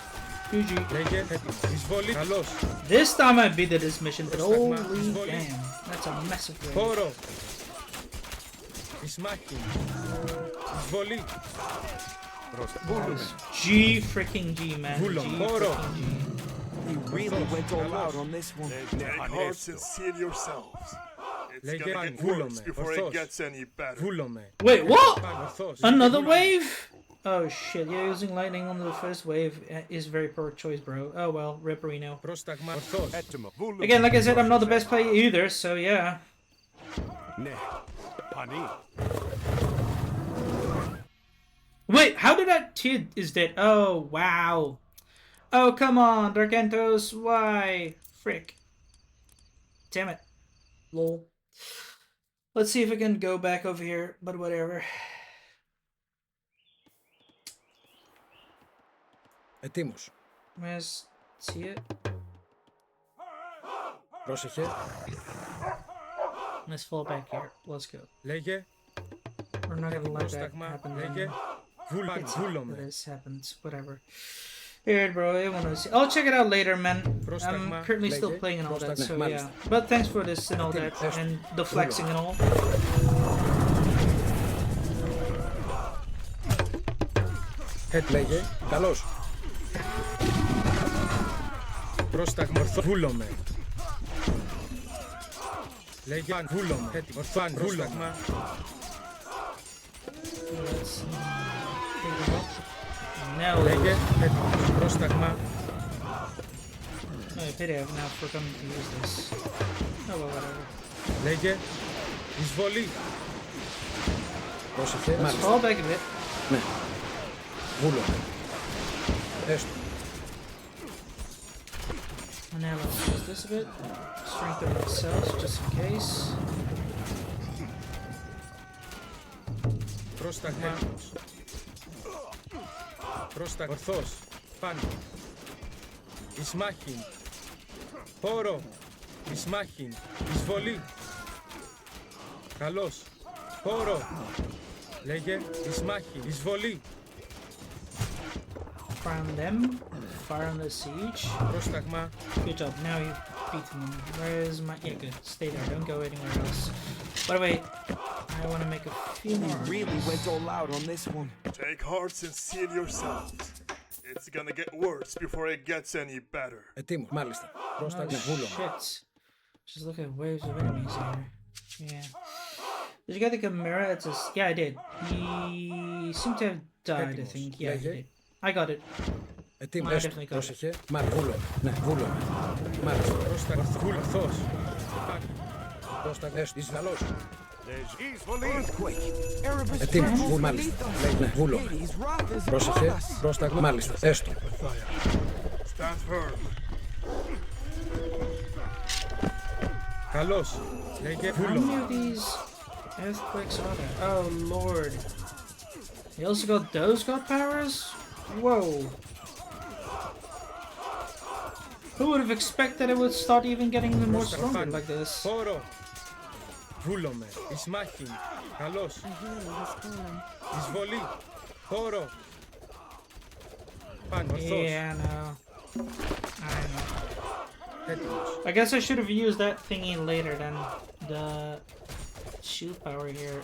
GG.
Λέγε, έτοιμο. Εισβολή, καλώς.
This time I beat this mission, but
Πρόσταγμα,
holy
εισβολή.
damn. That's a massive win.
Χώρο. Εις μάχην. Εισβολή.
G freaking G, man.
Βούλο,
G
χώρο.
freaking G.
He really went all out on this one.
Take hearts and seal yourselves. It's
Λέγε,
gonna
παν,
get worse
βούλομαι.
before it
Ορθώς.
gets any better.
Βούλομαι.
Wait, what?
Παν, ορθώς.
Another
Βούλομαι.
wave? Oh shit, yeah, using lightning on the first wave is very poor choice, bro. Oh well, rip Reno.
Πρόσταγμα, ορθώς.
Έτοιμο. Βούλουμε.
Again, like I said, I'm not the best player either, so yeah.
Ναι. Πανί.
Wait, how did that kid is dead? Oh, wow. Oh, come on, Darkentos, why? Frick. Damn it. Lol. Let's see if we can go back over here, but whatever.
Ετοίμος.
Let's see it.
Πρόσεχε.
Let's fall back here. Let's go.
Λέγε,
We're not gonna let that
πρόσταγμα.
happen.
Λέγε, βούλ, παν,
It's
βούλομαι.
this happens, whatever. Weird, bro. I want to see. I'll check it out later, man. I'm
Πρόσταγμα,
currently still
λέγε,
playing and all that, so
πρόσταγμα,
yeah.
μάλιστα.
But thanks for this and all that,
Έστω.
and the flexing and all.
Λέγε, καλώς. Πρόσταγμα, ορθώς. Βούλομαι. Λέγε, παν, βούλομαι. Έτοιμο, ορθάν, πρόσταγμα.
Let's take it up. Now,
Λέγε, έτοιμο, πρόσταγμα.
no, pity I have now forgotten to use this. Oh well, whatever.
Λέγε, εισβολή. Πρόσεχε,
Let's
μάλιστα.
fall back a bit.
Ναι. Βούλομαι. Έστω.
And now let's use this a bit. Strengthen ourselves just in case.
Πρόσταγμα. Πρόσταγμα, ορθώς. Πάνω. Ισμάχιν. Χώρο. Ισμάχιν. Εισβολή. Καλώς. Χώρο. Λέγε. Ισμάχιν. Εισβολή.
Fire on them. Fire on the siege.
Πρόσταγμα.
Good job. Now you've beaten them. Where's my... Yeah, good. Stay there. Don't go anywhere else. By the way, I want to make a few more.
He really went all out on this one.
Take hearts and seal yourselves. It's gonna get worse before it gets any better.
Ετοίμος. Μάλιστα. Πρόσταγμα.
Oh,
Βούλωμα.
shit. Just look at waves of enemies here. Yeah. Did you get the Chimera? It's a... Yeah, I did. He seemed to have died, I think. Yeah, he did. I got it.
Ετοίμος.
I
Έστω.
definitely got it.
Πρόσεχε. Μάλιστα. Βούλωμα. Ναι, βούλωμα. Μάλιστα. Πρόσταγμα. Βούλωθός. Πρόσταγμα. Έστω. Ισβαλός. Ετοίμος. Βούλ. Μάλιστα. Ναι, βούλωμα. Πρόσεχε. Πρόσταγμα. Μάλιστα. Έστω.
Stand firm.
Καλώς. Λέγε
How many
βούλωμα.
of these earthquakes are there? Oh lord. They also got those god powers? Whoa. Who would have expected it would start even getting more stronger like this?
Χώρο. Βούλωμε. Ισμάχιν. Καλώς. Εισβολή. Χώρο. Πάνω. Ορθός.
Yeah, no. I know.
Έτοιμος.
I guess I should have used that thingy later than the shield power here.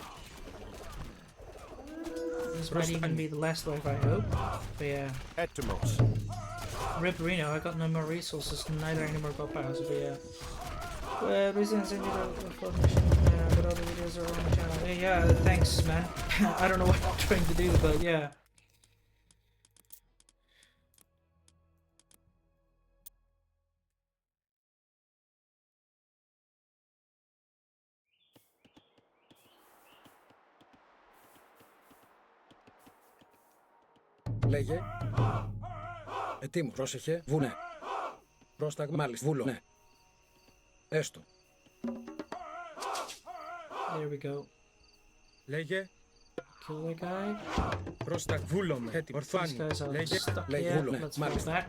This might even be the last life, I hope. But yeah.
Έτοιμος.
Rip Reno, I got no more resources, neither any more god powers, but yeah. Well, reasons I need a full mission, but all the videos are on the channel. Hey, yeah, thanks, man. I don't know what I'm trying to do, but yeah.
Λέγε. Ετοίμος. Πρόσεχε. Βουνέ. Πρόσταγμα. Μάλιστα. Βούλω. Ναι. Έστω.
There we go.
Λέγε.
Kill the guy.
Πρόσταγμα. Βούλωμε. Έτοιμο.
These
Ορφάνι.
guys are
Λέγε.
stuck.
Λέγε.
Yeah,
Βούλω. Ναι.
let's go
Μάλιστα.
back.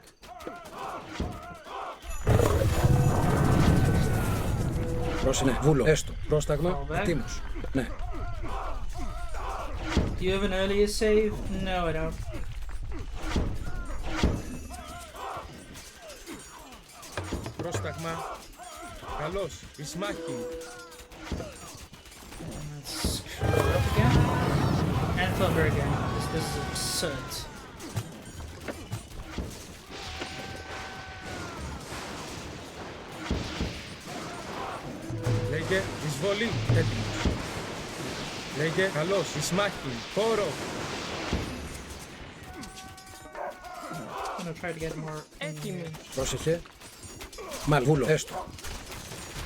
Πρόσεχε. Ναι. Βούλω. Έστω. Πρόσταγμα.
Fall back.
Ετοίμος. Ναι.
Do you have an earlier save? No, I don't.
Πρόσταγμα. Καλώς. Ισμάχιν.
Let's screw it up again. And thunder again. This is absurd.
Λέγε. Εισβολή. Έτοιμος. Λέγε. Καλώς. Ισμάχιν. Χώρο.
I'm gonna try to get more.
Έτοιμη.
Πρόσεχε. Μάλιστα. Βούλω. Έστω.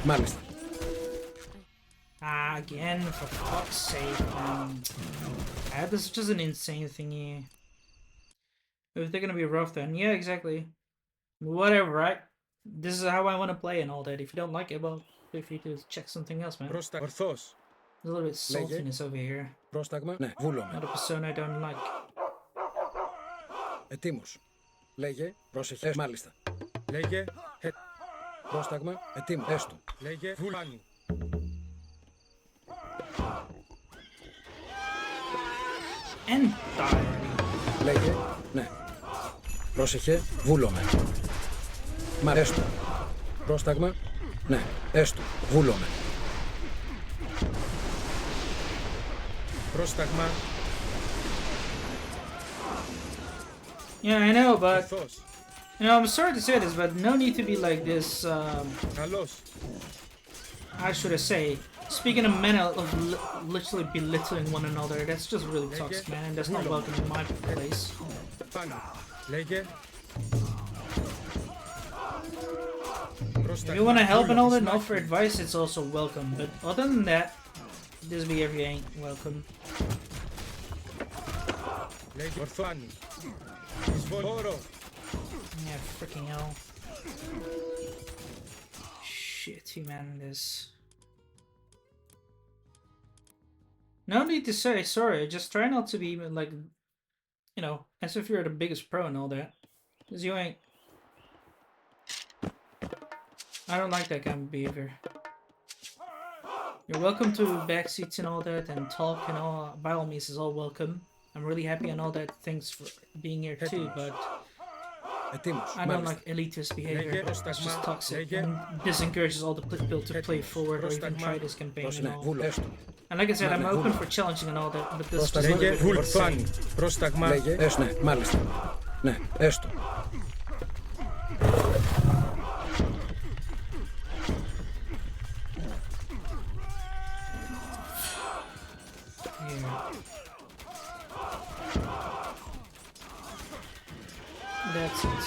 Μάλιστα.
Ah, again, for fuck's sake, man. This is just an insane thingy. If they're gonna be rough, then yeah, exactly. Whatever, right? This is how I want to play and all that. If you don't like it, well, feel free to check something else, man. There's
Πρόστα. Ορθός.
a little bit saltiness over here.
Πρόσταγμα. Ναι. Βούλωμε.
Not a persona I don't like.
Ετοίμος. Λέγε. Πρόσεχε. Μάλιστα. Λέγε. Πρόσταγμα. Ετοίμος. Έστω. Λέγε. Βουλάνι.
And die.
Λέγε. Ναι. Πρόσεχε. Βούλωμε. Μα έστω. Πρόσταγμα. Ναι. Έστω. Βούλωμε. Πρόσταγμα.
Yeah, I know, but
Ορθός.
you know, I'm sorry to say this, but no need to be like this.
Καλώς.
How should I say? Speaking of men of literally belittling one another, that's just really toxic, man, and that's not welcome in my place.
Πάνω. Λέγε.
If you want to help and all that and offer advice, it's also welcome. But other than that, this behavior ain't welcome.
Λέγε. Ορθάνι. Εισβολόρο.
Yeah, freaking hell. Shitty, man, this. No need to say sorry, just try not to be like, you know, as if you're the biggest pro and all that. Because you ain't. I don't like that kind of behavior. You're welcome to backseats and all that, and talk and all. By all means, is all welcome. I'm really happy and all that. Thanks for being here too, but I don't like elitist behavior. It's just toxic and disencourages all the people to play forward or even try this campaign and all. And like I said, I'm open for challenging and all that, but this is just a little bit insane.
Πρόσταγμα. Ναι, μάλιστα. Ναι, έστω.
Yeah. That's it.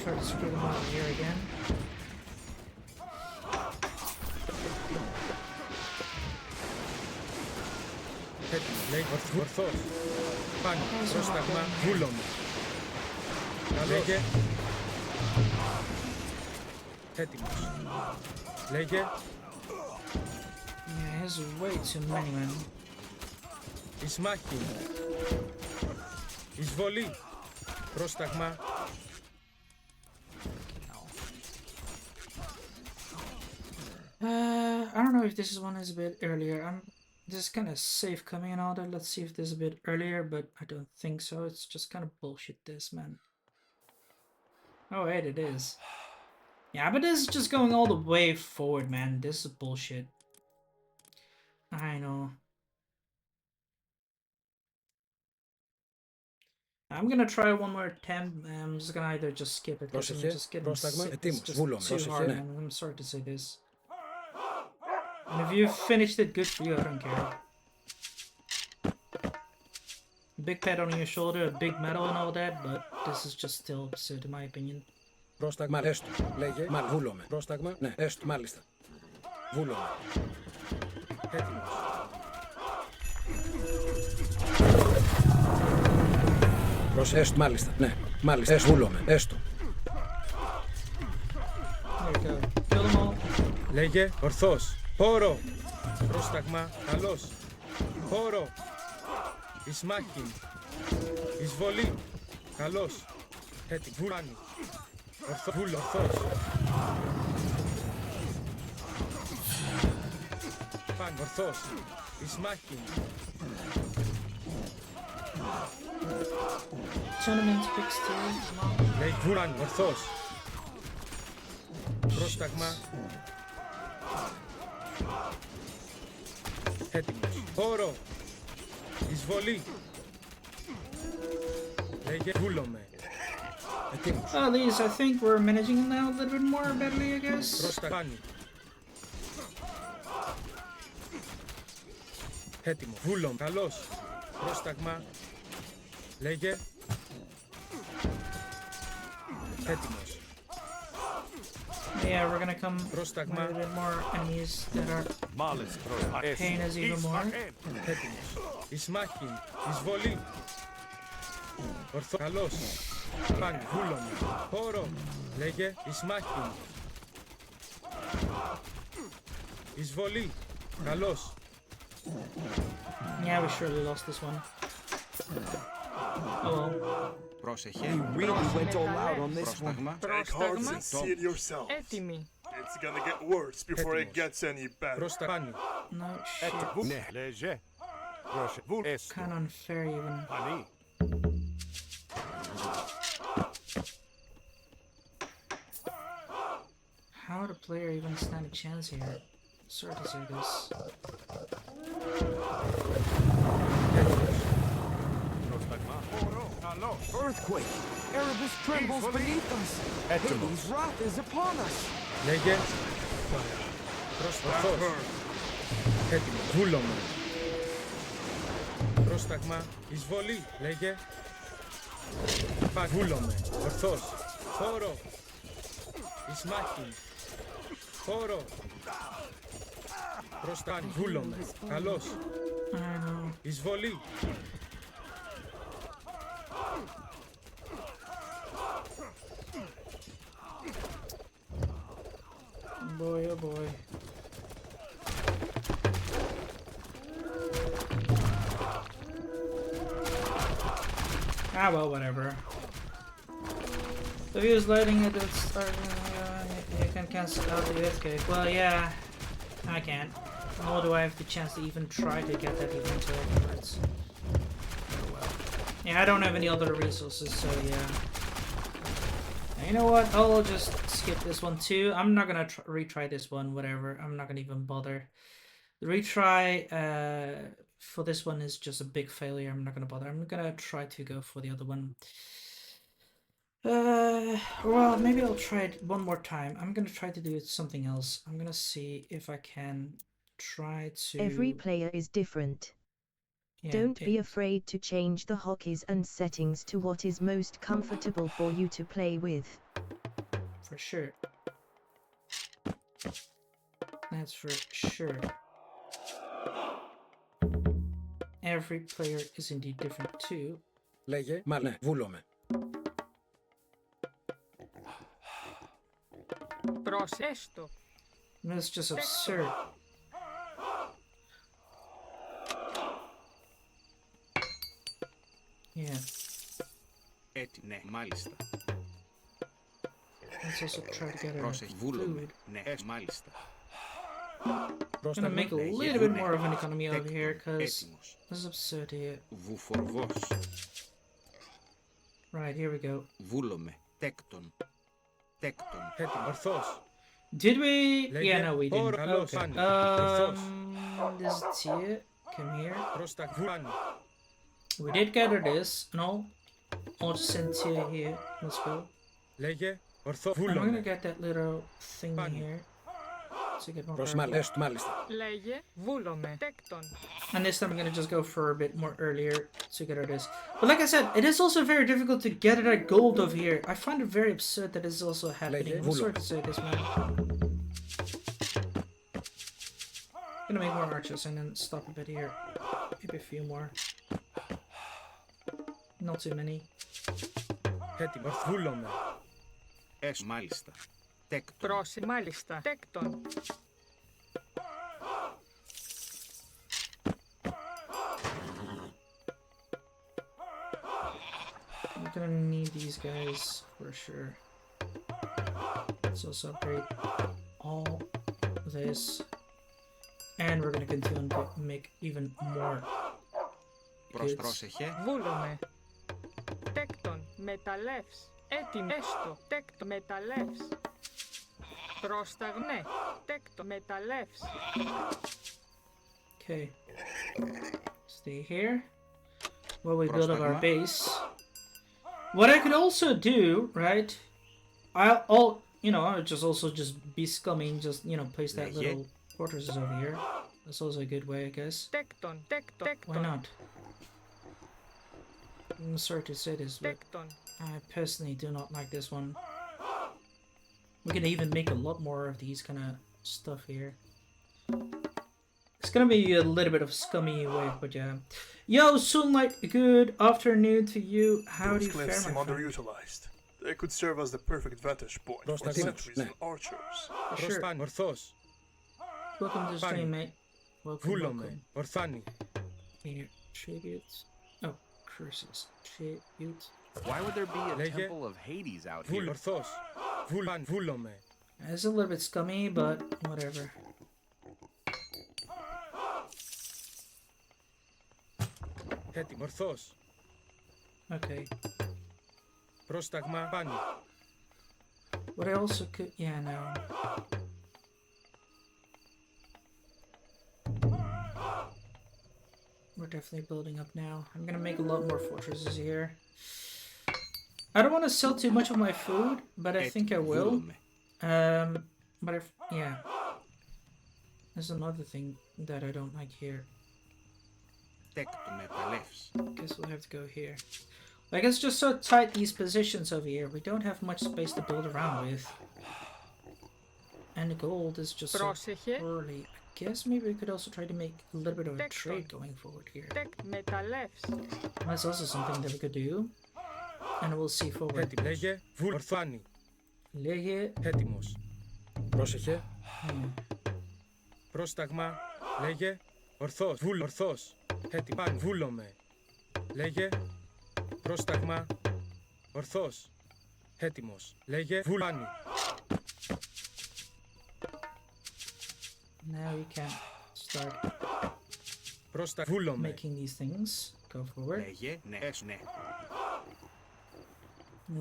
Try to screw them out here again.
Λέει ορθός. Πάνω, πρόσταγμα, βούλωμα. Λέγε. Έτοιμος. Λέγε.
Yeah, there's way too many, man.
Ισμάχη. Εισβολή. Πρόσταγμα.
I don't know if this one is a bit earlier. I'm just kind of safe coming and all that. Let's see if this is a bit earlier, but I don't think so. It's just kind of bullshit, this, man. Oh, wait, it is. Yeah, but this is just going all the way forward, man. This is bullshit. I know. I'm gonna try one more attempt. I'm just gonna either just skip it. Because I'm just getting sick. It's just too hard, man. I'm sorry to say this. And if you finished it, good for you. I don't care. Big pat on your shoulder, a big medal and all that, but this is just still absurd in my opinion.
Πρόσταγμα, έστω. Λέγε, βούλομαι. Πρόσταγμα, ναι, έστω, μάλιστα. Βούλομαι. Έτοιμος. Έστω, μάλιστα, ναι, μάλιστα, έστω, βούλομαι, έστω. Λέγε, ορθός. Πόρο. Πρόσταγμα, καλός. Πόρο. Ισμάχη. Εισβολή. Καλός. Έτοιμο. Βουλάνι. Βούλο, ορθός. Παν, ορθός. Ισμάχη.
Tournament picks too.
Λέει βουλάνι, ορθός. Πρόσταγμα. Έτοιμος. Πόρο. Εισβολή. Λέγε βούλομαι. Έτοιμος.
At least I think we're managing now a little bit more badly, I guess.
Πρόσταγμα. Έτοιμο. Βούλομαι. Καλός. Πρόσταγμα. Λέγε. Έτοιμος.
Yeah, we're gonna come with a bit more enemies that are paying us even more.
Έτοιμος. Ισμάχη. Εισβολή. Ορθό. Καλός. Πάνε. Βούλομαι. Χώρο. Λέγε. Ισμάχη. Εισβολή. Καλός.
Yeah, we surely lost this one. Oh well.
Πρόσεχε.
You really went all out on this one.
Take heart and see it yourself.
Έτοιμοι.
It's gonna get worse before it gets any better.
Πρόσταγμα.
No shit.
Ναι, λέγε. Πρόσεχε. Βούλ, έστω.
Kind of unfair even.
Πανί.
How would a player even stand a chance here? Sorry to say this.
Earthquake! Erebus trembles beneath us! Hades' wrath is upon us!
Λέγε. Ορθός. Έτοιμο. Βούλομαι. Πρόσταγμα. Εισβολή. Λέγε. Πάνε. Βούλομαι. Ορθός. Χώρο. Ισμάχη. Χώρο. Πρόσταγμα. Βούλομαι. Καλός. Εισβολή.
Boy, oh boy. Ah, well, whatever. So he was lighting it at start. You can cancel out the earthquake. Well, yeah, I can't. Nor do I have the chance to even try to get that event afterwards. Oh well. Yeah, I don't have any other resources, so yeah. Now, you know what? I'll just skip this one too. I'm not gonna retry this one. Whatever. I'm not gonna even bother. The retry for this one is just a big failure. I'm not gonna bother. I'm gonna try to go for the other one. Well, maybe I'll try it one more time. I'm gonna try to do something else. I'm gonna see if I can try to...
Every player is different.
Yeah,
Don't be afraid to change the hotkeys and settings to what is most comfortable for you to play with.
For sure. That's for sure. Every player is indeed different too.
Λέγε, μα ναι, βούλομαι.
Προσέστο.
That's just absurd. Yeah.
Ναι, μάλιστα.
Let's also try to get our
Πρόσεχε, βούλομαι.
food.
Ναι, μάλιστα.
I'm gonna make a little bit more of an economy over here, because this is absurd here.
Βουφορβός.
Right, here we go.
Βούλομαι. Τέκτον. Τέκτον.
Έτοιμο, ορθός.
Did we?
Λέγε,
Yeah, no, we didn't.
καλό
Okay.
φάνη. Ορθός.
This is here. Come here.
Προς τα φάνη.
We did gather this. No. I'll just send Tia here. Let's go.
Λέγε, ορθό,
And we're
βούλομαι.
gonna get that little thing here. To get more
Προς
power.
μάλιστα.
Λέγε βούλομαι. Τέκτον.
And this time I'm gonna just go for a bit more earlier to get this. But like I said, it is also very difficult to get that gold over here. I find it very absurd that this is also happening. I'm sorry to say this, man. Gonna make more archers and then stop a bit here. Maybe a few more. Not too many.
Έτοιμο, βούλομαι.
Μάλιστα. Τέκτον.
Πρόσεχε. Μάλιστα. Τέκτον.
We're gonna need these guys for sure. Let's also upgrade all this. And we're gonna continue to make even more goods.
Πρόσεχε.
Βούλομαι. Τέκτον. Μεταλλεύς. Έτοιμο. Έστω. Τέκτον. Μεταλλεύς. Πρόσταγνε. Τέκτον. Μεταλλεύς.
Okay. Stay here while we build up our base. What I could also do, right? I'll just also just be scummy and just, place that little fortresses over here. That's also a good way, I guess.
Τέκτον. Τέκτον.
Why not? I'm sorry to say this, but
Τέκτον.
I personally do not like this one. We can even make a lot more of these kind of stuff here. It's gonna be a little bit of scummy way, but yeah. Yo, Sunlight, good afternoon to you. How do
Those
you
cliffs
fare,
seem
my friend?
underutilized. They could serve as the perfect vantage point
Προς
for
τα δίνα τους,
sentries
ναι.
and archers.
For
Προς
sure.
πάνω, ορθός.
Welcome to the
Fine.
stream, mate. Welcome,
Βούλομαι.
welcome.
Ορθάνη.
Here, tributes. Oh, curses. Tribute.
Why would there be a
Λέγε.
temple of Hades out
Βούλ,
here?
ορθός. Βούλομαι.
It's a little bit scummy, but whatever.
Έτοιμο, ορθός.
Okay.
Πρόσταγμα, πάνω.
What I also could... Yeah, no. We're definitely building up now. I'm gonna make a lot more fortresses here. I don't want to sell too much of my food, but I think I will. But if... Yeah. There's another thing that I don't like here.
Τέκτον. Μεταλλεύς.
Guess we'll have to go here. Like, it's just so tight, these positions over here. We don't have much space to build around with. And the gold is just so
Πρόσεχε.
early. I guess maybe we could also try to make a little bit of a trade going forward here.
Τέκτον. Μεταλλεύς.
That's also something that we could do. And we'll see forward.
Έτοιμο, λέγε. Βούλ, ορθάνη.
Λέγε.
Έτοιμος. Πρόσεχε. Πρόσταγμα. Λέγε. Ορθός. Βούλ, ορθός. Έτοιμο. Πάνω, βούλομαι. Λέγε. Πρόσταγμα. Ορθός. Έτοιμος. Λέγε βουλάνι.
Now we can start
Προς τα βούλομαι.
making these things go forward.
Λέγε ναι, ναι.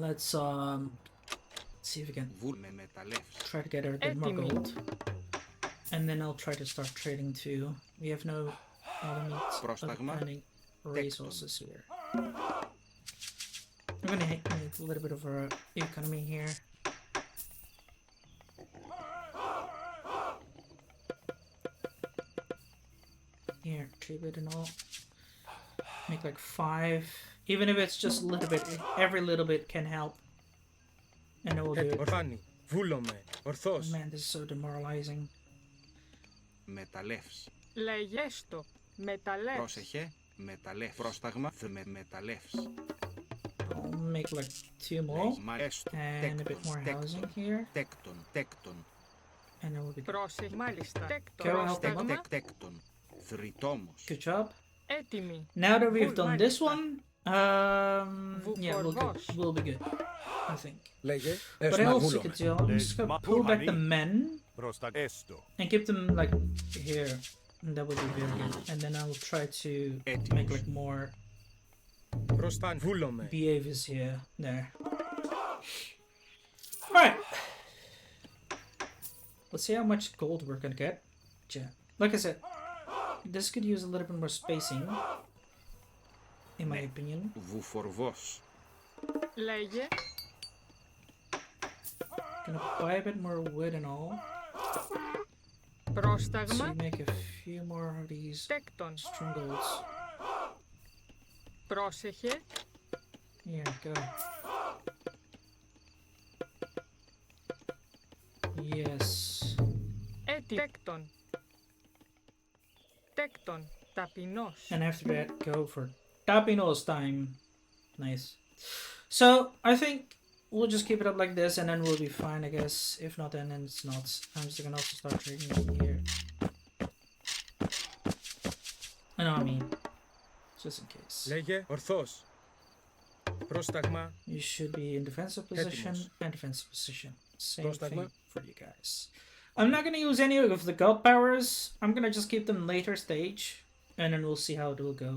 Let's see if we can
Βούλμε μεταλλεύς.
try to get a bit more
Έτοιμοι.
gold. And then I'll try to start trading too. We have no other means of
Πρόσταγμα.
earning resources here. I'm gonna need a little bit of our economy here. Here, tribute and all. Make like 5. Even if it's just a little bit, every little bit can help. And it will do it.
Ορφάνι. Βούλομαι. Ορθώς.
Man, this is so demoralizing.
Μεταλλεύς.
Λέγε έστω. Μεταλλεύς.
Πρόσεχε. Μεταλλεύς. Πρόσταγμα. Μεταλλεύς.
I'll make like 2 more.
Έστω.
And a bit more housing here.
Τέκτον. Τέκτον.
And it will be good.
Πρόσεχε. Μάλιστα. Τέκτον.
Go help them.
Πρόσταγμα.
Τέκτον. Θρητόμος.
Good job.
Έτοιμοι.
Now that we've done this
Μάλιστα.
one, yeah, we'll be good, I think.
Λέγε
What
έσμα
else you
βούλομαι.
could do? I'm just gonna pull back the men
Προς τα έστω.
and keep them like here. And that would be very good. And then I'll try to make like more
Προς τα βούλομαι.
behaviors here. There. Alright. Let's see how much gold we're gonna get. Yeah. Like I said, this could use a little bit more spacing, in my opinion.
Βουφορβός.
Λέγε.
Gonna buy a bit more wood and all. So
Πρόσταγμα.
you make a few more of these
Τέκτον.
strongholds.
Πρόσεχε.
Here, go. Yes.
Έτοιμοι. Τέκτον. Τέκτον. Ταπεινός.
And after that, go for Tapinos time. Nice. So, I think we'll just keep it up like this and then we'll be fine, I guess. If not, then it's not. I'm just gonna also start trading here. I know what I mean. Just in case.
Λέγε ορθώς. Πρόσταγμα.
You should be in defensive position
Έτοιμος.
and defensive position. Same
Πρόσταγμα.
thing for you guys. I'm not gonna use any of the god powers. I'm gonna just keep them later stage, and then we'll see how it will go.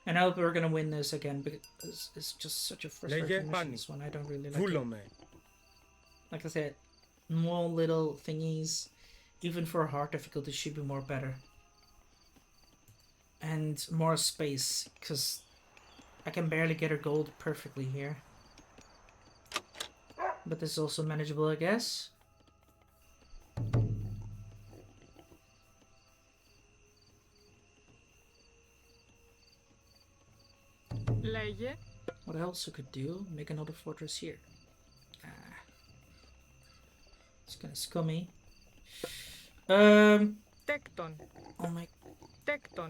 And I hope we're gonna win this again because it's just such a frustrating
Λέγε
mission.
πάνι.
This one I don't really like. It.
Βούλομαι.
Like I said, more little thingies, even for hard difficulty, should be more better. And more space, because I can barely get her gold perfectly here. But this is also manageable, I guess.
Λέγε.
What else I could do? Make another fortress here. Ah. It's kind of scummy.
Τέκτον.
I'll make
Τέκτον.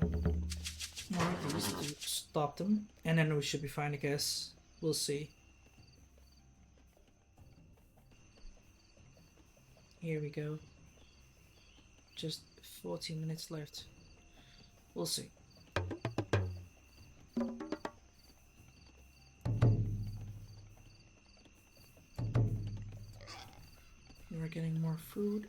more of these to stop them. And then we should be fine, I guess. We'll see. Here we go. Just 14 minutes left. We'll see. We're getting more food.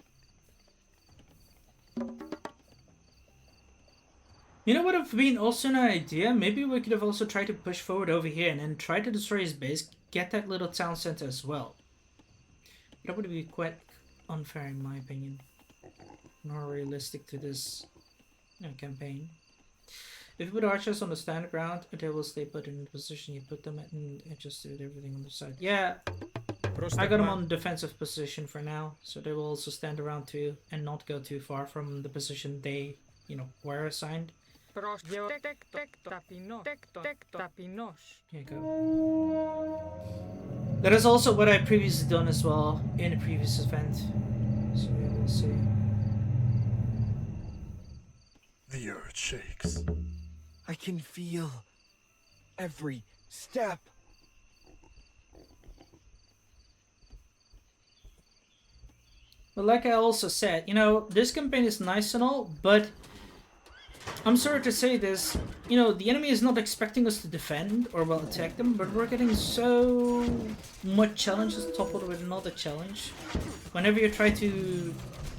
You know what would have been also an idea? Maybe we could have also tried to push forward over here and then try to destroy his base, get that little town center as well. That would be quite unfair in my opinion. Not realistic to this campaign. If you put archers on the stand ground, they will stay put in the position you put them at and just do everything on the side. Yeah, I got them on defensive position for now, so they will also stand around too and not go too far from the position they, were assigned. Here you go. That is also what I previously done as well in a previous event. So we will see.
The earth shakes.
I can feel every step.
But like I also said, this campaign is nice and all, but I'm sorry to say this, you know, the enemy is not expecting us to defend or well attack them, but we're getting so much challenges toppled with another challenge. Whenever you try to,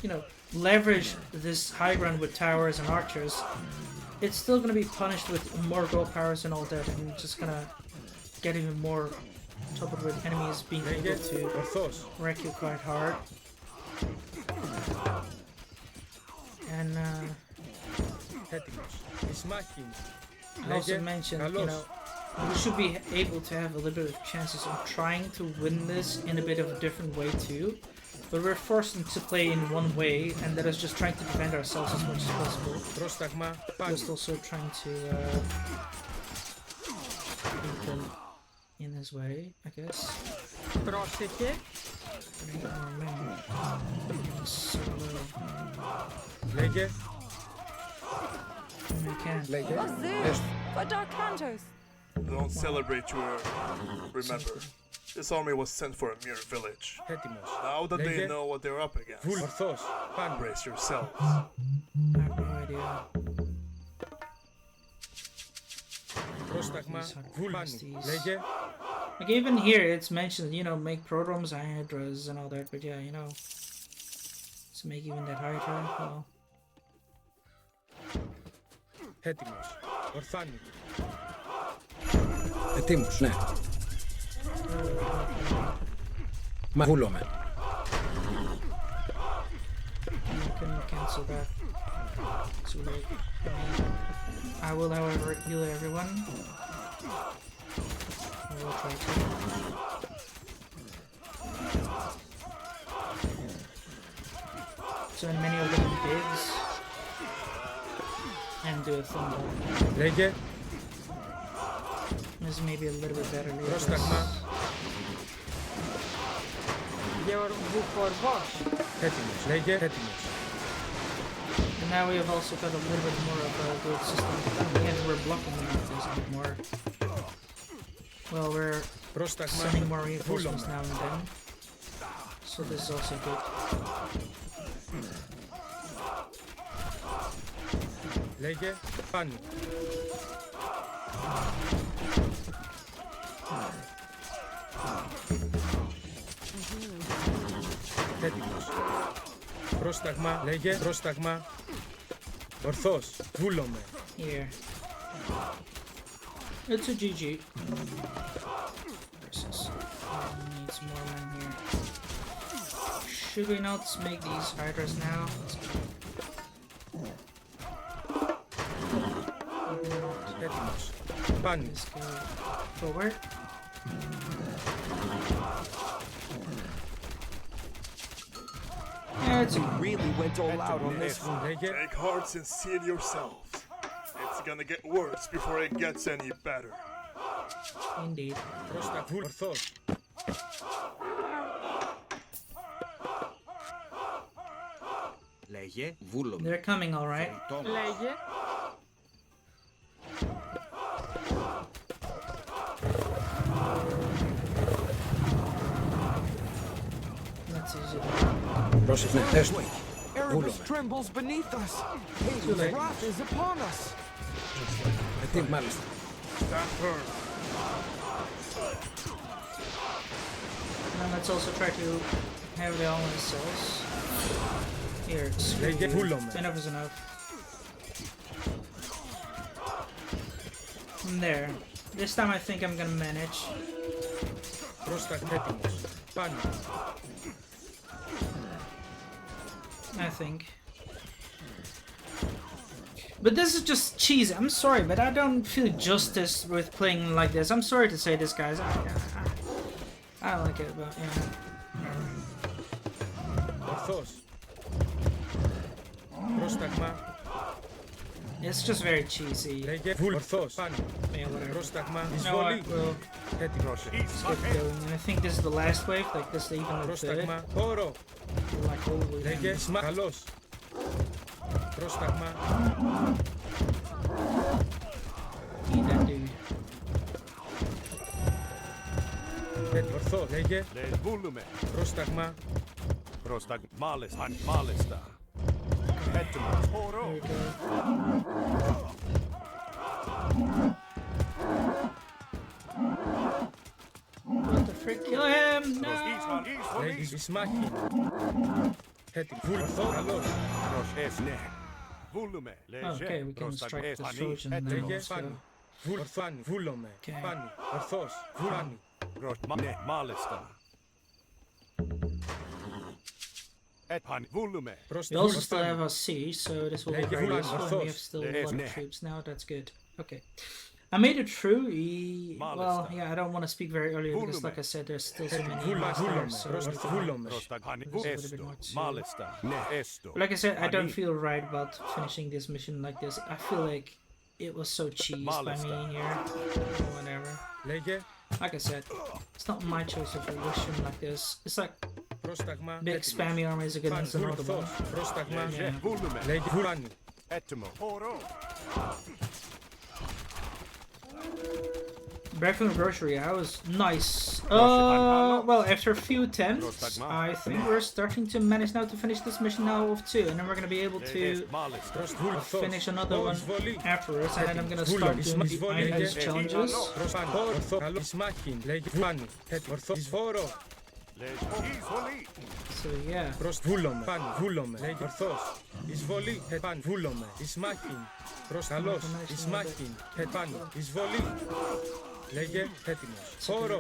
you know, leverage this high ground with towers and archers, it's still gonna be punished with more gold powers and all that, and it's just gonna get even more toppled with enemies being able to wreck you quite hard. And I also mentioned, you know, we should be able to have a little bit of chances of trying to win this in a bit of a different way too. But we're forced to play in one way, and that is just trying to defend ourselves as much as possible. Just also trying to beat them in this way, I guess.
Πρόσεχε.
Λέγε.
Λέγε.
Don't celebrate your remember. This army was sent for a mere village. Now that they know what they're up against, brace yourselves.
I have no idea. Like even here it's mentioned, you know, make prodromes, hydras and all that, but yeah, you know, to make even that hydra, well.
Έτοιμος. Ορθάνη. Έτοιμος, ναι. Μα βούλομαι.
I couldn't cancel that. Too late. I will, however, heal everyone. I will try to. So many of them bigs. And do a thunder.
Λέγε.
This may be a little bit better.
Πρόσταγμα.
Γεωργουχορβός.
Έτοιμος. Λέγε. Έτοιμος.
And now we have also got a little bit more of a good system. And we're blocking them with this a bit more. Well, we're sending more reinforcements now and then. So this is also good.
Λέγε. Πάνω. Έτοιμος. Πρόσταγμα. Λέγε. Πρόσταγμα. Ορθός. Βούλομαι.
Here. It's a GG. Versus. Needs more men here. Should we not make these hydras now? Let's go.
Έτοιμος. Πάνω.
Let's go forward. Yeah, it's a
really went all out on this one.
Take hearts and seal yourselves. It's gonna get worse before it gets any better.
Indeed.
Ορθός.
Λέγε, βούλομαι.
They're coming, all right.
Λέγε.
That's easy.
Πρόσεχε. Έστω.
Erebus trembles beneath us. Hades' wrath is upon us.
Έτοιμο, μάλιστα.
Stand firm.
Now let's also try to have the all in cells. Here, screw
Λέγε,
you.
βούλομαι.
Enough is enough. And there. This time I think I'm gonna manage.
Πρόσταγμα. Έτοιμος. Πάνω.
I think. But this is just cheesy. I'm sorry, but I don't feel justice with playing like this. I'm sorry to say this, guys. I don't like it, but yeah.
Ορθός. Πρόσταγμα.
It's just very cheesy.
Λέγε. Ορθός. Πάνω.
Yeah, whatever.
Πρόσταγμα.
No, I
Εισβολή.
will
Έτοιμος.
skip going. And I think this is the last wave, like this even the third.
Πρόσταγμα. Όρο.
Like holy
Λέγε. Σμα. Καλός. Πρόσταγμα.
Eat that dude.
Ορθός. Λέγε.
Βούλουμε.
Πρόσταγμα.
Μάλιστα. Μάλιστα.
There we go. What the frick? Kill him! No!
Λέγεις Ισμάχιν. Έτοιμο. Βουλθό. Καλώς.
Okay, we can strike the Trojans now.
Λέγε
So.
Φάνη. Ορθάνη. Βούλομαι.
Okay.
Φάνη. Ορθός. Βουλάνη.
Ναι, μάλιστα.
We also still have our siege, so this will be very useful, and we have still a lot of troops now. That's good. Okay. I made it through. Well, yeah, I don't want to speak very early because, like I said, there's still so many enemies there, so but like I said, I don't feel right about finishing this mission like this. I feel like it was so cheesed by me here. Or whatever. Like I said, it's not my choice of a mission like this. It's like big spammy armies against another one. Back from the grocery, I was nice. Well, after a few attempts, I think we're starting to manage now to finish this mission now of 2, and then we're gonna be able to finish another one afterwards, and then I'm gonna start doing the Iron's challenges. So yeah.
Βούλομαι, παν, βούλομαι, λέγει ορθός. Εισβολή, παν, βούλομαι, Ισμάχιν. Προς καλός, Ισμάχιν, παν, εισβολή. Λέγε, έτοιμος. Χώρο.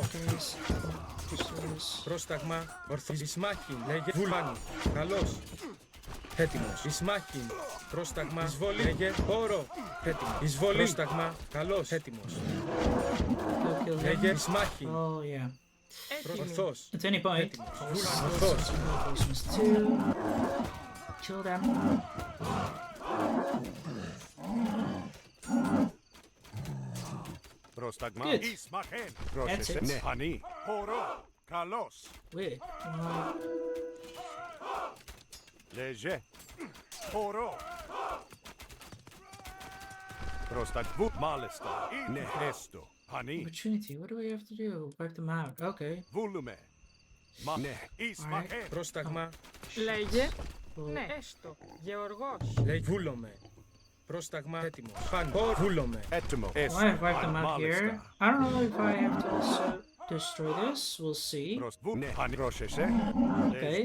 Πρόσταγμα, ορθός, Ισμάχιν, λέγε, βούλμαν, καλός. Έτοιμος, Ισμάχιν. Πρόσταγμα, εισβολή, λέγε, χώρο. Έτοιμος, εισβολή. Πρόσταγμα, καλός, έτοιμος. Λέγε, Ισμάχιν.
Oh yeah.
Ορθός.
At any point,
Ορθός.
Kill them. Good. That's it. Wait. Opportunity, what do we have to do? Wipe them out. Okay. Alright.
Πρόσταγμα.
Λέγε. Ναι. Έστω. Γεωργός.
Λέει βούλομαι. Πρόσταγμα έτοιμος. Παν. Βούλομαι.
Well, I've wiped them out here. I don't know if I have to also destroy this. We'll see. Okay.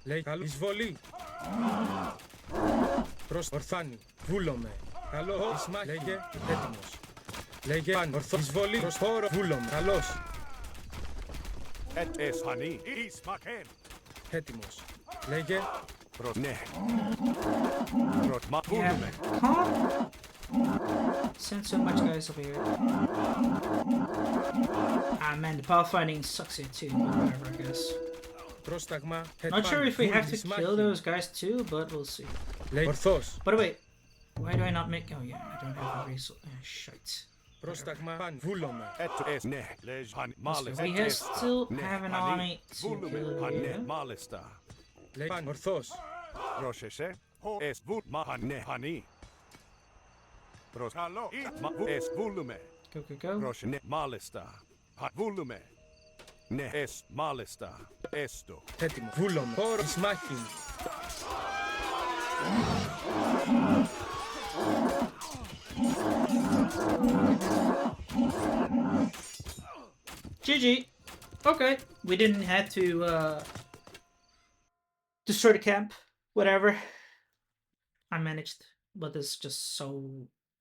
Λέει καλή εισβολή. Προς ορθάνη. Βούλομαι. Καλό. Ισμάχ. Λέγε έτοιμος. Λέγε παν. Ορθό. Εισβολή. Προς χώρο. Βούλομαι. Καλός. Έτοιμος. Λέγε.
Ναι.
Yeah. Huh? Send so much guys over here. Ah man, the pathfinding sucks here too, but whatever I guess.
Πρόσταγμα.
Not sure if we have to kill those guys too, but we'll see.
Λέει ορθός.
But wait, why do I not make... Oh yeah, I don't have a resource. Shite.
Πρόσταγμα. Παν. Βούλομαι.
We still have an army to kill here.
Λέει παν. Ορθός.
Go, go, go.
Έτοιμο. Βούλομαι. Χώρο. Ισμάχιν.
GG. Okay, we didn't have to destroy the camp. Whatever. I managed, but it's just so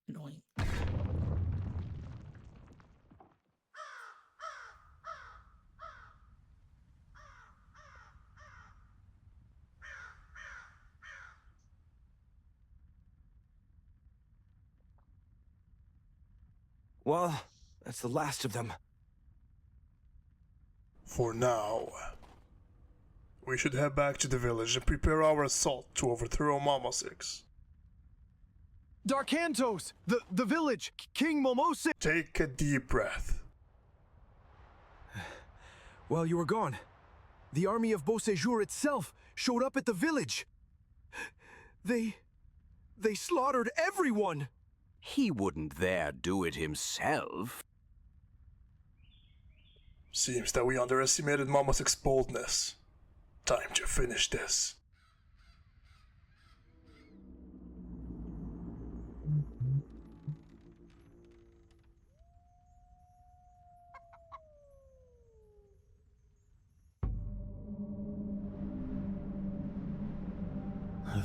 annoying.
Well, that's the last of them.
For now. We should head back to the village and prepare our assault to overthrow Mama 6.
Darkantos! The village! King Momose!
Take a deep breath.
While you were gone, the army of Beausejour itself showed up at the village. They slaughtered everyone!
He wouldn't dare do it himself.
Seems that we underestimated Mamasek's boldness. Time to finish this.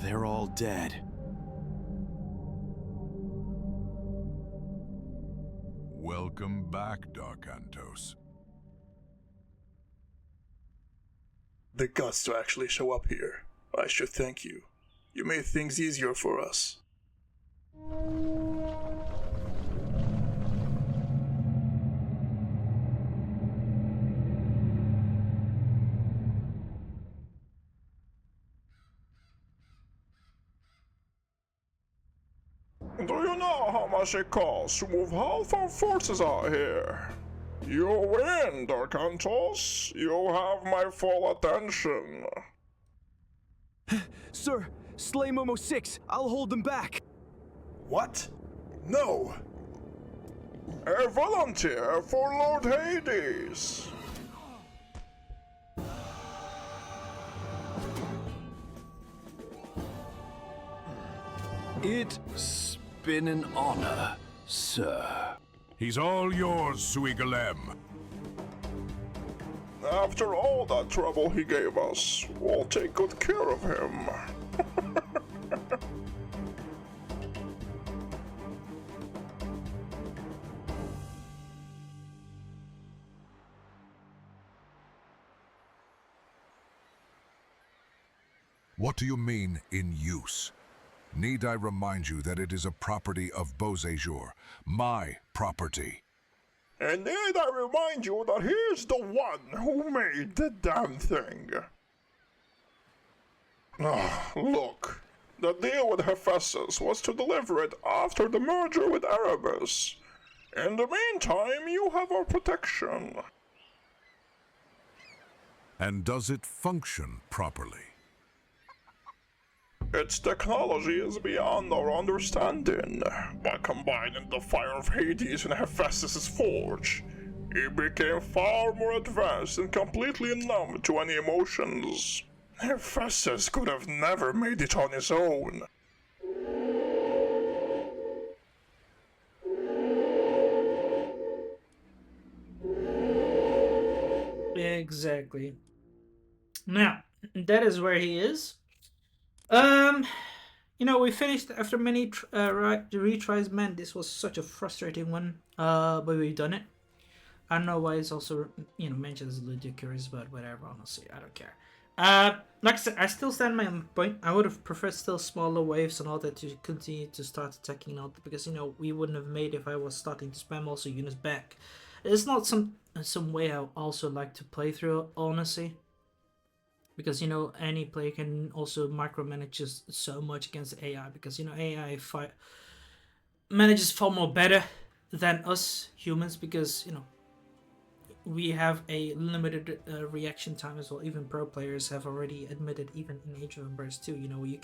They're all dead.
Welcome back, Darkantos.
The guts to actually show up here. I should thank you. You made things easier for us.
Do you know how much it costs to move half our forces out here? You win, Darkantos. You have my full attention.
Sir, slay Momo 6. I'll hold them back.
What? No!
A volunteer for Lord Hades.
It's been an honor, sir.
He's all yours, Suigalem. After all that trouble he gave us, we'll take good care of him.
What do you mean, in use? Need I remind you that it is a property of Beausejour, my property?
And need I remind you that he's the one who made the damn thing? Look, the deal with Hephaestus was to deliver it after the merger with Erebus. In the meantime, you have our protection.
And does it function properly?
Its technology is beyond our understanding. By combining the fire of Hades in Hephaestus' forge, it became far more advanced and completely numb to any emotions. Hephaestus could have never made it on his own.
Exactly. Now, that is where he is. We finished after many retries. Man, this was such a frustrating one. But we've done it. I don't know why it's also mentioned as ludicrous, but whatever. Honestly, I don't care. Like I said, I still stand my point. I would have preferred still smaller waves and all that to continue to start attacking out, because we wouldn't have made if I was starting to spam also units back. It's not some way I also like to play through, honestly. Because any player can also micromanage just so much against AI, because AI manages far more better than us humans, because we have a limited reaction time as well. Even pro players have already admitted, even in Age of Empires 2, you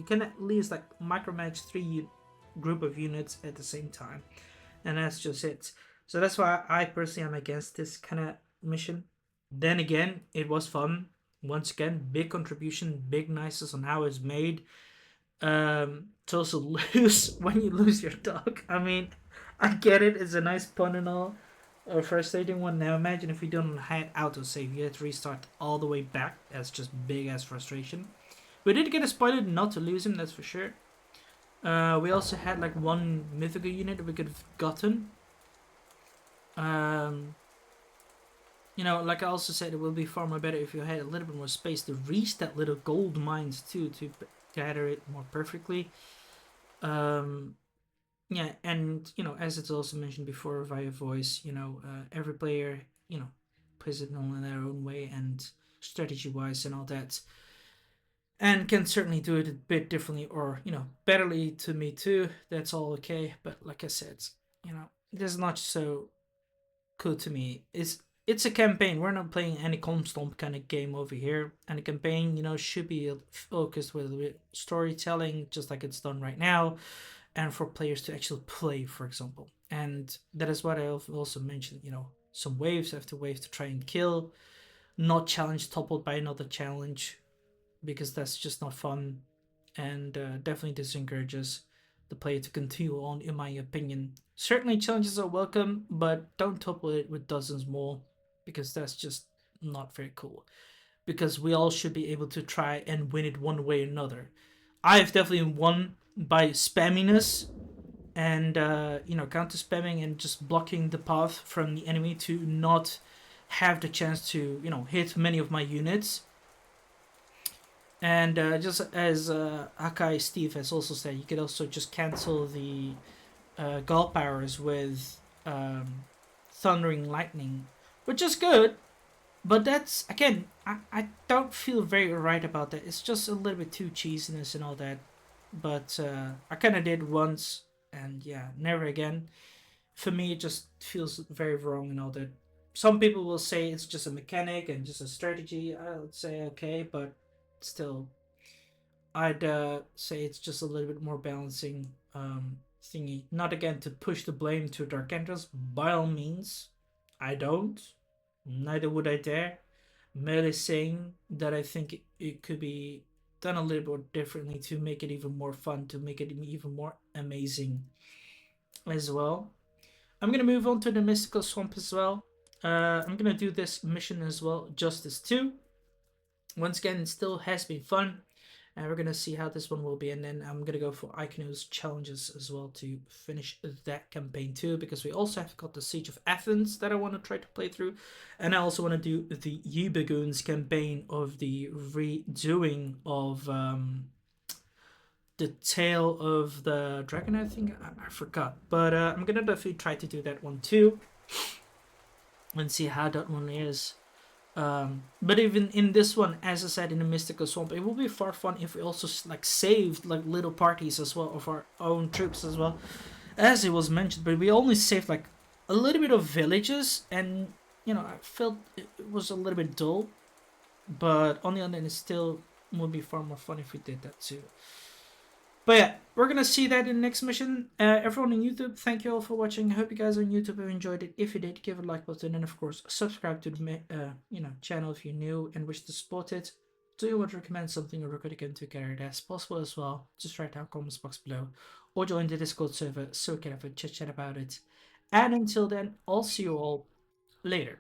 can at least like micromanage 3 group of units at the same time, and that's just it. So that's why I personally am against this kind of mission. Then again, it was fun. Once again, big contribution, big nices on how it's made. To also lose when you lose your dog. I mean, I get it. It's a nice pun and all. A frustrating one. Now imagine if you don't have autosave. You had to restart all the way back. That's just big ass frustration. We did get a spoiler not to lose him, that's for sure. We also had like one mythical unit that we could have gotten. Like I also said, it will be far more better if you had a little bit more space to reach that little gold mines too, to gather it more perfectly. Yeah, and as it's also mentioned before via voice, every player, plays it in their own way and strategy-wise and all that, and can certainly do it a bit differently or betterly to me too. That's all okay, but like I said, this is not so cool to me. It's a campaign. We're not playing any Comstomp kind of game over here. And a campaign, should be focused with storytelling, just like it's done right now, and for players to actually play, for example. And that is what I also mentioned, some waves after wave to try and kill, not challenge toppled by another challenge, because that's just not fun, and definitely disencourages the player to continue on, in my opinion. Certainly challenges are welcome, but don't topple it with dozens more, because that's just not very cool. Because we all should be able to try and win it one way or another. I've definitely won by spamminess and counter spamming and just blocking the path from the enemy to not have the chance to hit many of my units. And just as Akai Steve has also said, you could also just cancel the Gull powers with Thundering Lightning, which is good, but that's, again, I don't feel very right about that. It's just a little bit too cheesiness and all that. But I kind of did once, and yeah, never again. For me, it just feels very wrong and all that. Some people will say it's just a mechanic and just a strategy. I would say okay, but still, I'd say it's just a little bit more balancing thingy. Not again to push the blame to Dark Entrance, by all means. I don't. Neither would I dare. Merely saying that I think it could be done a little bit differently to make it even more fun, to make it even more amazing as well. I'm gonna move on to the Mystical Swamp as well. I'm gonna do this mission as well, Justice 2. Once again, it still has been fun, and we're gonna see how this one will be, and then I'm gonna go for Iconos challenges as well to finish that campaign too, because we also have got the Siege of Athens that I want to try to play through, and I also want to do the Ubergoons campaign of the redoing of the Tale of the Dragon, I think. I forgot, but I'm gonna definitely try to do that one too and see how that one is. But even in this one, as I said, in the Mystical Swamp, it will be far fun if we also saved little parties as well of our own troops as well, as it was mentioned. But we only saved a little bit of villages, and I felt it was a little bit dull. But on the other hand, it still would be far more fun if we did that too. But yeah, we're gonna see that in the next mission. Everyone on YouTube, thank you all for watching. I hope you guys on YouTube have enjoyed it. If you did, give it a like button, and of course, subscribe to the channel if you're new and wish to support it. Do you want to recommend something or record again together? That's possible as well. Just write down comments box below, or join the Discord server so we can have a chit chat about it. And until then, I'll see you all later.